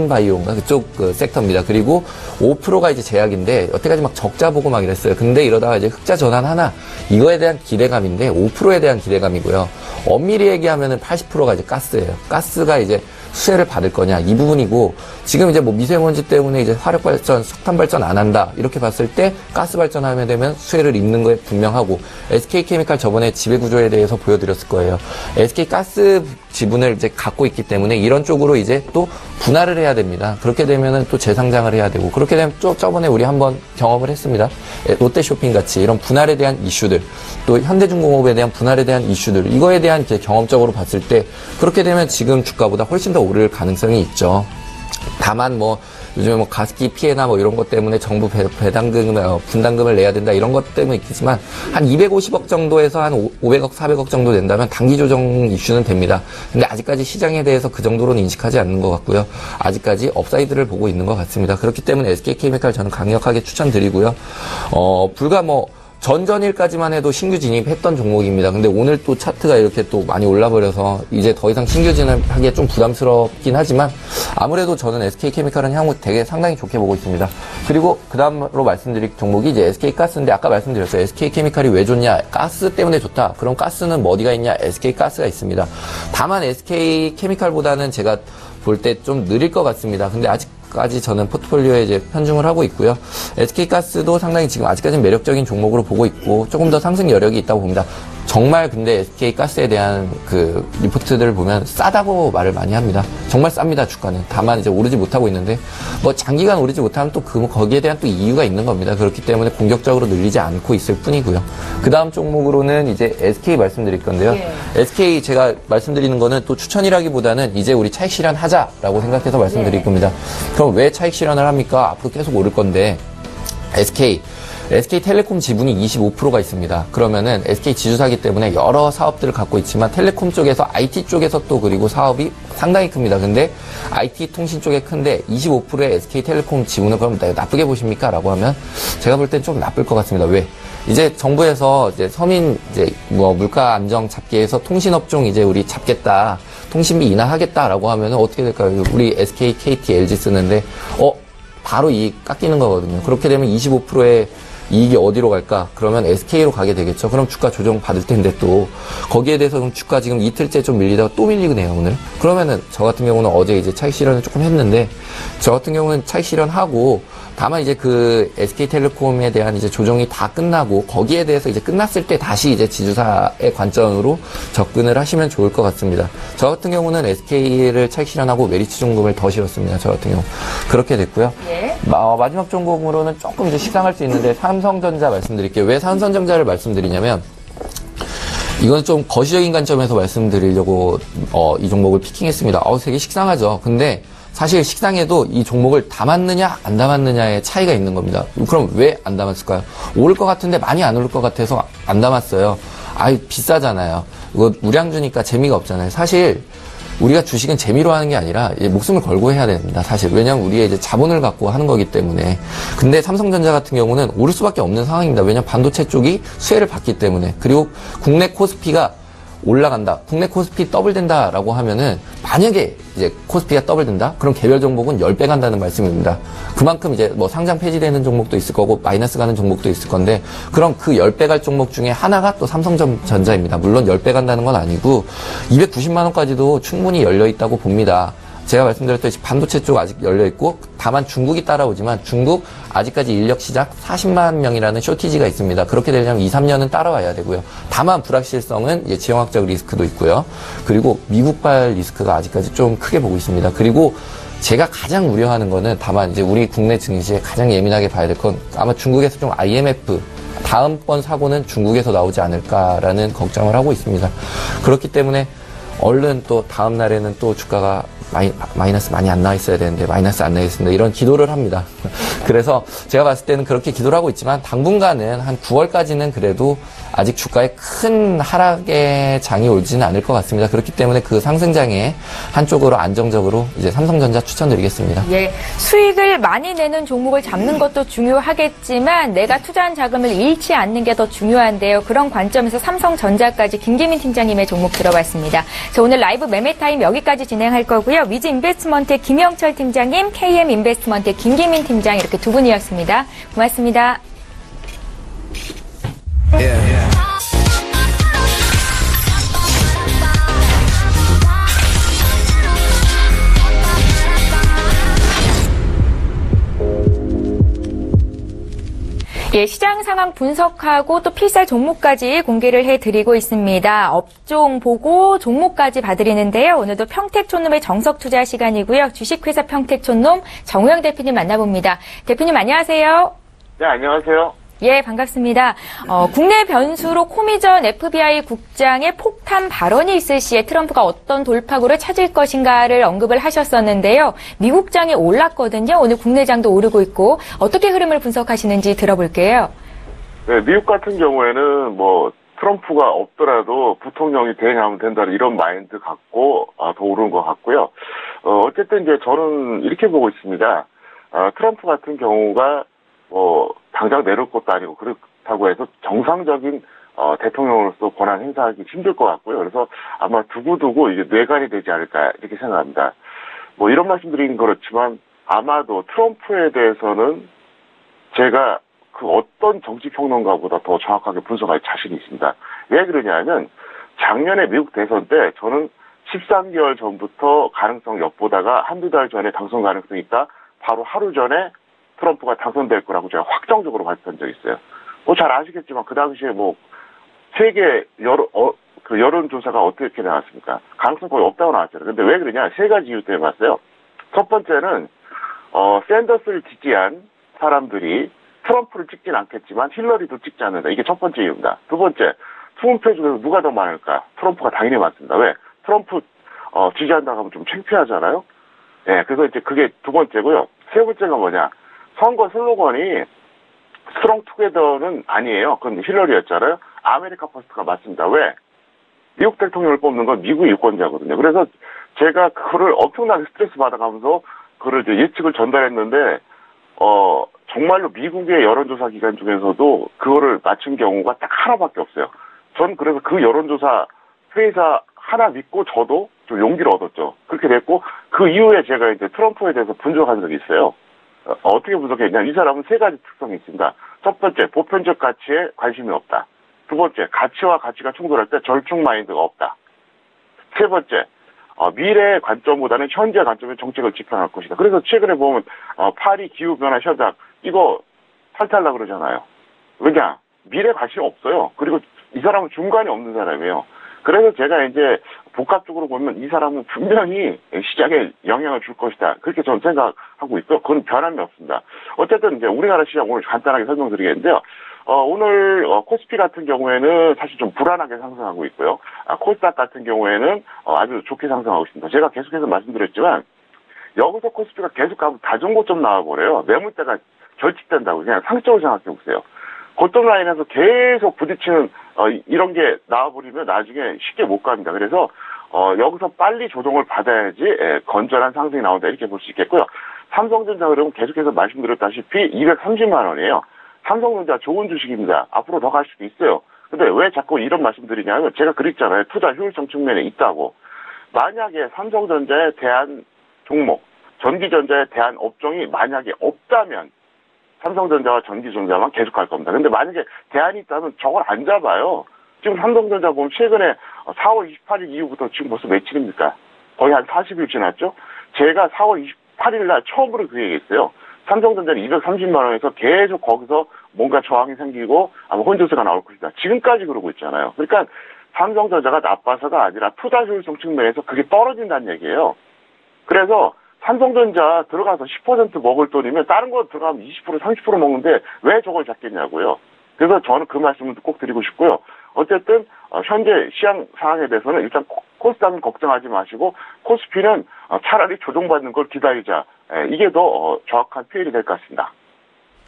바이오인가 그쪽 섹터입니다. 그리고 5%가 이제 제약인데 여태까지 막 적자 보고 막 이랬어요. 근데 이러다가 이제 흑자 전환 하나 이거에 대한 기대감인데 5%에 대한 기대감이고요. 엄밀히 얘기하면은 80%가 이제 가스예요. 가스가 이제 수혜를 받을 거냐 이 부분이고 지금 이제 뭐 미세먼지 때문에 이제 화력 발전, 석탄 발전 안 한다 이렇게 봤을 때 가스 발전하면 되면 수혜를 입는 거에 분명하고 SK케미칼 저번에 지배 구조에 대해서 보여드렸을 거예요. SK 가스 지분을 이제 갖고 있기 때문에 이런 쪽으로 이제 또 분할을 해야 됩니다. 그렇게 되면은 또 재상장을 해야 되고 그렇게 되면 또 저번에 우리 한번 경험을 했습니다. 롯데쇼핑 같이 이런 분할에 대한 이슈들 또 현대중공업에 대한 분할에 대한 이슈들 이거에 대한 이제 경험적으로 봤을 때 그렇게 되면 지금 주가보다 훨씬 더 오를 가능성이 있죠. 다만 뭐 요즘에 뭐 가습기 피해나 뭐 이런 것 때문에 정부 분담금을 내야 된다 이런 것 때문에 있겠지만 한 250억 정도에서 한 500억, 400억 정도 낸다면 단기 조정 이슈는 됩니다. 근데 아직까지 시장에 대해서 그 정도로는 인식하지 않는 것 같고요. 아직까지 업사이드를 보고 있는 것 같습니다. 그렇기 때문에 SK케미칼 저는 강력하게 추천드리고요. 불과 뭐 전전일까지만 해도 신규 진입했던 종목입니다. 근데 오늘 또 차트가 이렇게 또 많이 올라버려서 이제 더 이상 신규 진입하기에 좀 부담스럽긴 하지만 아무래도 저는 SK케미칼은 향후 되게 상당히 좋게 보고 있습니다. 그리고 그 다음으로 말씀드릴 종목이 이제 SK가스인데 아까 말씀드렸어요. SK케미칼이 왜 좋냐? 가스 때문에 좋다. 그럼 가스는 뭐 어디가 있냐? SK가스가 있습니다. 다만 SK케미칼보다는 제가 볼 때 좀 느릴 것 같습니다. 근데 아직까지 저는 포트폴리오에 이제 편중을 하고 있고요. SK가스도 상당히 지금 아직까지는 매력적인 종목으로 보고 있고 조금 더 상승 여력이 있다고 봅니다. 정말 근데 SK가스에 대한 그 리포트들을 보면 싸다고 말을 많이 합니다. 정말 쌉니다, 주가는. 다만 이제 오르지 못하고 있는데 뭐 장기간 오르지 못하면 또 거기에 대한 또 이유가 있는 겁니다. 그렇기 때문에 공격적으로 늘리지 않고 있을 뿐이고요. 그 다음 종목으로는 이제 SK 말씀드릴 건데요. 예. SK 제가 말씀드리는 거는 또 추천이라기보다는 이제 우리 차익 실현하자라고 생각해서 말씀드릴 겁니다. 그럼 왜 차익 실현을 합니까? 앞으로 계속 오를 건데 SK텔레콤 지분이 25%가 있습니다. 그러면은 SK 지주사기 때문에 여러 사업들을 갖고 있지만 텔레콤 쪽에서 IT 쪽에서 또 그리고 사업이 상당히 큽니다. 근데 IT 통신 쪽에 큰데 25%의 SK텔레콤 지분을 그럼 나쁘게 보십니까? 라고 하면 제가 볼 땐 좀 나쁠 것 같습니다. 왜? 이제 정부에서 이제 서민 이제 뭐 물가 안정 잡기 위해서 통신업종 이제 우리 잡겠다. 통신비 인하하겠다라고 하면은 어떻게 될까요? 우리 SK, KT, LG 쓰는데 바로 이익 깎이는 거거든요. 그렇게 되면 25%의 이익이 어디로 갈까? 그러면 SK로 가게 되겠죠. 그럼 주가 조정 받을 텐데 또 거기에 대해서 그럼 주가 지금 이틀째 좀 밀리다가 또 밀리네요 오늘. 그러면은 저 같은 경우는 어제 이제 차익 실현을 조금 했는데 저 같은 경우는 차익 실현하고 다만 이제 그 SK텔레콤에 대한 이제 조정이 다 끝나고 거기에 대해서 이제 끝났을 때 다시 이제 지주사의 관점으로 접근을 하시면 좋을 것 같습니다. 저 같은 경우는 SK를 차익 실현하고 메리츠 종금을 더 실었습니다. 저 같은 경우 그렇게 됐고요. 예. 마지막 종목으로는 조금 이제 식상할 수 있는데 삼성전자 말씀드릴게요. 왜 삼성전자를 말씀드리냐면 이건 좀 거시적인 관점에서 말씀드리려고 이 종목을 피킹했습니다. 되게 식상하죠. 근데 사실 식상해도 이 종목을 담았느냐 안 담았느냐의 차이가 있는 겁니다. 그럼 왜 안 담았을까요? 오를 것 같은데 많이 안 오를 것 같아서 안 담았어요. 비싸잖아요. 이거 우량 주니까 재미가 없잖아요. 사실 우리가 주식은 재미로 하는 게 아니라 목숨을 걸고 해야 됩니다. 사실 왜냐하면 우리의 이제 자본을 갖고 하는 거기 때문에. 근데 삼성전자 같은 경우는 오를 수밖에 없는 상황입니다. 왜냐하면 반도체 쪽이 수혜를 받기 때문에. 그리고 국내 코스피가 올라간다. 국내 코스피 더블된다라고 하면은 만약에 이제 코스피가 더블된다? 그럼 개별 종목은 10배 간다는 말씀입니다. 그만큼 이제 뭐 상장 폐지되는 종목도 있을 거고 마이너스 가는 종목도 있을 건데 그럼 그 10배 갈 종목 중에 하나가 또 삼성전자입니다. 물론 10배 간다는 건 아니고 290만 원까지도 충분히 열려 있다고 봅니다. 제가 말씀드렸듯이 반도체 쪽 아직 열려있고, 다만 중국이 따라오지만 중국 아직까지 인력 시작 40만 명이라는 쇼티지가 있습니다. 그렇게 되려면 2, 3년은 따라와야 되고요. 다만 불확실성은 지형학적 리스크도 있고요. 그리고 미국발 리스크가 아직까지 좀 크게 보고 있습니다. 그리고 제가 가장 우려하는 거는 다만 이제 우리 국내 증시에 가장 예민하게 봐야 될 건 아마 중국에서 좀 IMF 다음번 사고는 중국에서 나오지 않을까라는 걱정을 하고 있습니다. 그렇기 때문에 얼른 또 다음 날에는 또 주가가 마이너스 많이 안 나와 있어야 되는데 마이너스 안 나와 있습니다. 이런 기도를 합니다. 그래서 제가 봤을 때는 그렇게 기도를 하고 있지만 당분간은 한 9월까지는 그래도 아직 주가에 큰 하락의 장이 오지는 않을 것 같습니다. 그렇기 때문에 그 상승장의 한쪽으로 안정적으로 이제 삼성전자 추천드리겠습니다. 예, 수익을 많이 내는 종목을 잡는 것도 중요하겠지만 내가 투자한 자금을 잃지 않는 게 더 중요한데요. 그런 관점에서 삼성전자까지 김기민 팀장님의 종목 들어봤습니다. 자, 오늘 라이브 매매타임 여기까지 진행할 거고요. 위즈 인베스트먼트의 김영철 팀장님, KM 인베스트먼트의 김기민 팀장 이렇게 두 분이었습니다. 고맙습니다. 예, 시장 상황 분석하고 또 필살 종목까지 공개를 해드리고 있습니다. 업종 보고 종목까지 봐드리는데요. 오늘도 평택촌놈의 정석투자 시간이고요. 주식회사 평택촌놈 정우영 대표님 만나봅니다. 대표님 안녕하세요. 네, 안녕하세요. 예, 반갑습니다. 국내 변수로 코미전 FBI 국장의 폭탄 발언이 있을 시에 트럼프가 어떤 돌파구를 찾을 것인가를 언급을 하셨었는데요. 미국장이 올랐거든요. 오늘 국내장도 오르고 있고 어떻게 흐름을 분석하시는지 들어볼게요. 네, 미국 같은 경우에는 트럼프가 없더라도 부통령이 대행하면 된다는 이런 마인드 갖고 더 오르는 것 같고요. 어쨌든 이제 저는 이렇게 보고 있습니다. 트럼프 같은 경우가 당장 내려올 것도 아니고 그렇다고 해서 정상적인 대통령으로서 권한 행사하기 힘들 것 같고요. 그래서 아마 두고두고 이게 뇌관이 되지 않을까 이렇게 생각합니다. 이런 말씀드리긴 그렇지만 아마도 트럼프에 대해서는 제가 그 어떤 정치평론가보다 더 정확하게 분석할 자신이 있습니다. 왜 그러냐면 작년에 미국 대선 때 저는 13개월 전부터 가능성 엿보다가 한두 달 전에 당선 가능성이 있다. 바로 하루 전에 트럼프가 당선될 거라고 제가 확정적으로 발표한 적이 있어요. 잘 아시겠지만 그 당시에 세계 여론조사가 어떻게 나왔습니까? 가능성 거의 없다고 나왔잖아요. 근데 왜 그러냐? 세 가지 이유 때문에 봤어요. 첫 번째는 샌더스를 지지한 사람들이 트럼프를 찍진 않겠지만 힐러리도 찍지 않는다. 이게 첫 번째 이유입니다. 두 번째, 투표 중에서 누가 더 많을까? 트럼프가 당연히 많습니다. 왜? 트럼프 지지한다고 하면 좀 창피하잖아요. 네, 그래서 이제 그게 두 번째고요. 세 번째가 뭐냐? 선거 슬로건이 스트롱 투게더는 아니에요. 그건 힐러리였잖아요. 아메리카 퍼스트가 맞습니다. 왜? 미국 대통령을 뽑는 건 미국의 유권자거든요. 그래서 제가 그거를 엄청나게 스트레스 받아가면서 그거를 이제 예측을 전달했는데 정말로 미국의 여론조사 기관 중에서도 그거를 맞춘 경우가 딱 하나밖에 없어요. 전 그래서 그 여론조사 회의사 하나 믿고 저도 좀 용기를 얻었죠. 그렇게 됐고 그 이후에 제가 이제 트럼프에 대해서 분석한 적이 있어요. 어떻게 분석했냐면 이 사람은 세 가지 특성이 있습니다. 첫 번째, 보편적 가치에 관심이 없다. 두 번째, 가치와 가치가 충돌할 때 절충 마인드가 없다. 세 번째, 미래의 관점보다는 현재 관점의 정책을 집행할 것이다. 그래서 최근에 보면 파리 기후변화 협약 이거 탈퇴하려고 그러잖아요. 왜냐? 미래 관심이 없어요. 그리고 이 사람은 중간이 없는 사람이에요. 그래서 제가 이제 복합적으로 보면 이 사람은 분명히 시장에 영향을 줄 것이다. 그렇게 저는 생각하고 있고요. 그건 변함이 없습니다. 어쨌든 이제 우리나라 시장 오늘 간단하게 설명드리겠는데요. 오늘 코스피 같은 경우에는 사실 좀 불안하게 상승하고 있고요. 코스닥 같은 경우에는 아주 좋게 상승하고 있습니다. 제가 계속해서 말씀드렸지만 여기서 코스피가 계속 가면 다중고점 나와버려요. 매물대가 결집된다고 그냥 상적으로 생각해 보세요. 고점 라인에서 계속 부딪히는 이런 게 나와버리면 나중에 쉽게 못 갑니다. 그래서 여기서 빨리 조정을 받아야지 건전한 상승이 나온다 이렇게 볼 수 있겠고요. 삼성전자 흐름은 계속해서 말씀드렸다시피 230만 원이에요. 삼성전자 좋은 주식입니다. 앞으로 더 갈 수도 있어요. 근데 왜 자꾸 이런 말씀 드리냐면 제가 그랬잖아요. 투자 효율성 측면에 있다고. 만약에 삼성전자에 대한 종목, 전기전자에 대한 업종이 만약에 없다면 삼성전자와 전기전자만 계속 갈 겁니다. 근데 만약에 대안이 있다면 저걸 안 잡아요. 지금 삼성전자 보면 최근에 4월 28일 이후부터 지금 벌써 며칠입니까? 거의 한 40일 지났죠? 제가 4월 28일 날 처음으로 그 얘기했어요. 삼성전자는 230만 원에서 계속 거기서 뭔가 저항이 생기고 아마 혼조세가 나올 것이다. 지금까지 그러고 있잖아요. 그러니까 삼성전자가 나빠서가 아니라 투자 효율성 측면에서 그게 떨어진다는 얘기예요. 그래서 삼성전자 들어가서 10% 먹을 돈이면 다른 거 들어가면 20% 30% 먹는데 왜 저걸 잡겠냐고요. 그래서 저는 그 말씀을 꼭 드리고 싶고요. 어쨌든 현재 시장 상황에 대해서는 일단 코스닥은 걱정하지 마시고 코스피는 차라리 조정받는 걸 기다리자. 이게 더 정확한 표현이 될 것 같습니다.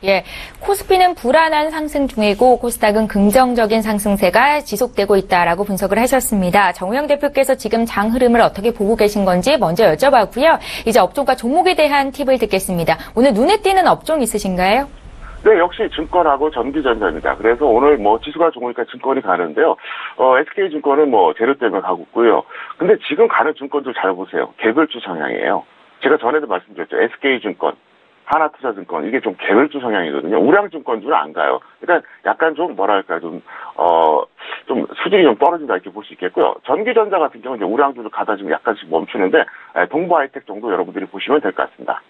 예, 코스피는 불안한 상승 중이고 코스닥은 긍정적인 상승세가 지속되고 있다라고 분석을 하셨습니다. 정우영 대표께서 지금 장 흐름을 어떻게 보고 계신 건지 먼저 여쭤봤고요. 이제 업종과 종목에 대한 팁을 듣겠습니다. 오늘 눈에 띄는 업종 있으신가요? 네, 역시 증권하고 전기전자입니다. 그래서 오늘 지수가 좋으니까 증권이 가는데요. SK증권은 재료 때문에 가고 있고요. 근데 지금 가는 증권들 잘 보세요. 개별주 성향이에요. 제가 전에도 말씀드렸죠. SK증권, 하나투자증권, 이게 좀 개별주 성향이거든요. 우량증권주는 안 가요. 그러니까 약간 좀 수준이 좀 떨어진다 이렇게 볼 수 있겠고요. 전기전자 같은 경우는 이제 우량주를 가다 지금 약간씩 멈추는데, 동부하이텍 정도 여러분들이 보시면 될 것 같습니다.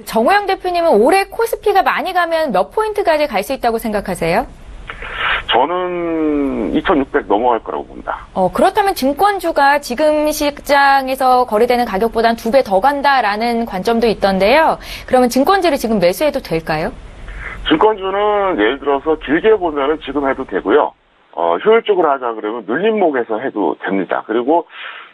정우영 대표님은 올해 코스피가 많이 가면 몇 포인트까지 갈 수 있다고 생각하세요? 저는 2,600 넘어갈 거라고 봅니다. 그렇다면 증권주가 지금 시장에서 거래되는 가격보단 2배 더 간다라는 관점도 있던데요. 그러면 증권주를 지금 매수해도 될까요? 증권주는 예를 들어서 길게 보면은 지금 해도 되고요. 효율적으로 하자 그러면 눌림목에서 해도 됩니다. 그리고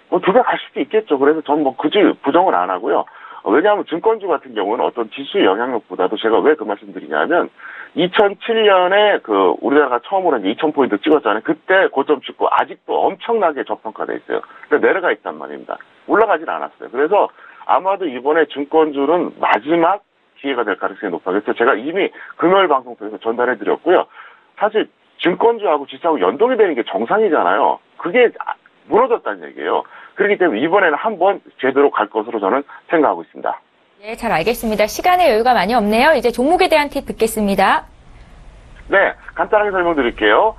2배 갈 수도 있겠죠. 그래서 저는 굳이 부정을 안 하고요. 왜냐하면 증권주 같은 경우는 어떤 지수 영향력보다도 제가 왜 그 말씀 드리냐면 2007년에 우리나라가 처음으로 이제 2000포인트 찍었잖아요. 그때 고점 찍고 아직도 엄청나게 저평가돼 있어요. 그러니까 내려가 있단 말입니다. 올라가진 않았어요. 그래서 아마도 이번에 증권주는 마지막 기회가 될 가능성이 높아요. 그래서 제가 이미 금요일 방송 통해서 전달해 드렸고요. 사실 증권주하고 지수하고 연동이 되는 게 정상이잖아요. 그게 무너졌다는 얘기예요. 그렇기 때문에 이번에는 한번 제대로 갈 것으로 저는 생각하고 있습니다. 네, 잘 알겠습니다. 시간의 여유가 많이 없네요. 이제 종목에 대한 팁 듣겠습니다. 네, 간단하게 설명드릴게요.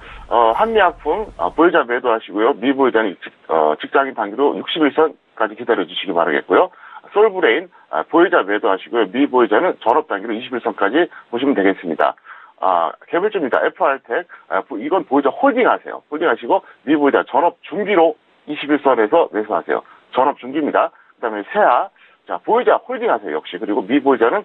한미약품 보유자 매도하시고요. 미보유자는 직장인 단기로 61선까지 기다려주시기 바라겠고요. 솔브레인 보유자 매도하시고요. 미보유자는 전업 단기로 21선까지 보시면 되겠습니다. 개별주입니다. FR텍 이건 보유자 홀딩하세요. 홀딩하시고 미보유자 전업 중기로 21선에서 매수하세요. 전업 중기입니다. 그다음에 세아 보유자 홀딩하세요. 역시. 그리고 미보유자는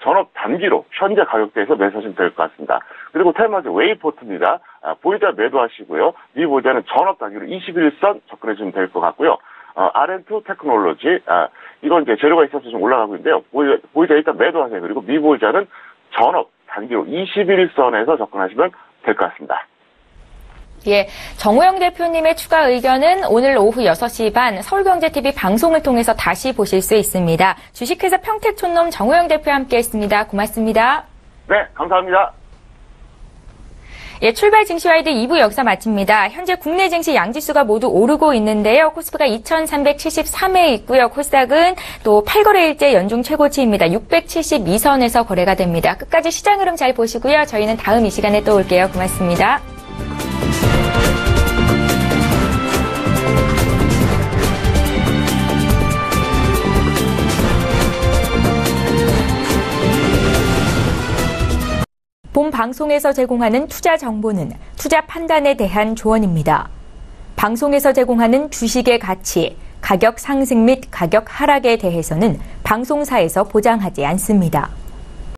전업 단기로 현재 가격대에서 매수하시면 될 것 같습니다. 그리고 테마즈 웨이포트입니다. 보유자 매도하시고요. 미보유자는 전업 단기로 21선 접근해주시면 될 것 같고요. R&2 테크놀로지 이건 이제 재료가 있어서 좀 올라가고 있는데요. 보유자 일단 매도하세요. 그리고 미보유자는 전업 단기로 21선에서 접근하시면 될 것 같습니다. 예, 정우영 대표님의 추가 의견은 오늘 오후 6시 반 서울경제TV 방송을 통해서 다시 보실 수 있습니다. 주식회사 평택촌놈 정우영 대표와 함께했습니다. 고맙습니다. 네, 감사합니다. 예, 출발 증시와이드 2부 여기서 마칩니다. 현재 국내 증시 양지수가 모두 오르고 있는데요. 코스피가 2,373에 있고요. 코스닥은 또 8거래일째 연중 최고치입니다. 672선에서 거래가 됩니다. 끝까지 시장 흐름 잘 보시고요. 저희는 다음 이 시간에 또 올게요. 고맙습니다. 본 방송에서 제공하는 투자 정보는 투자 판단에 대한 조언입니다. 방송에서 제공하는 주식의 가치, 가격 상승 및 가격 하락에 대해서는 방송사에서 보장하지 않습니다.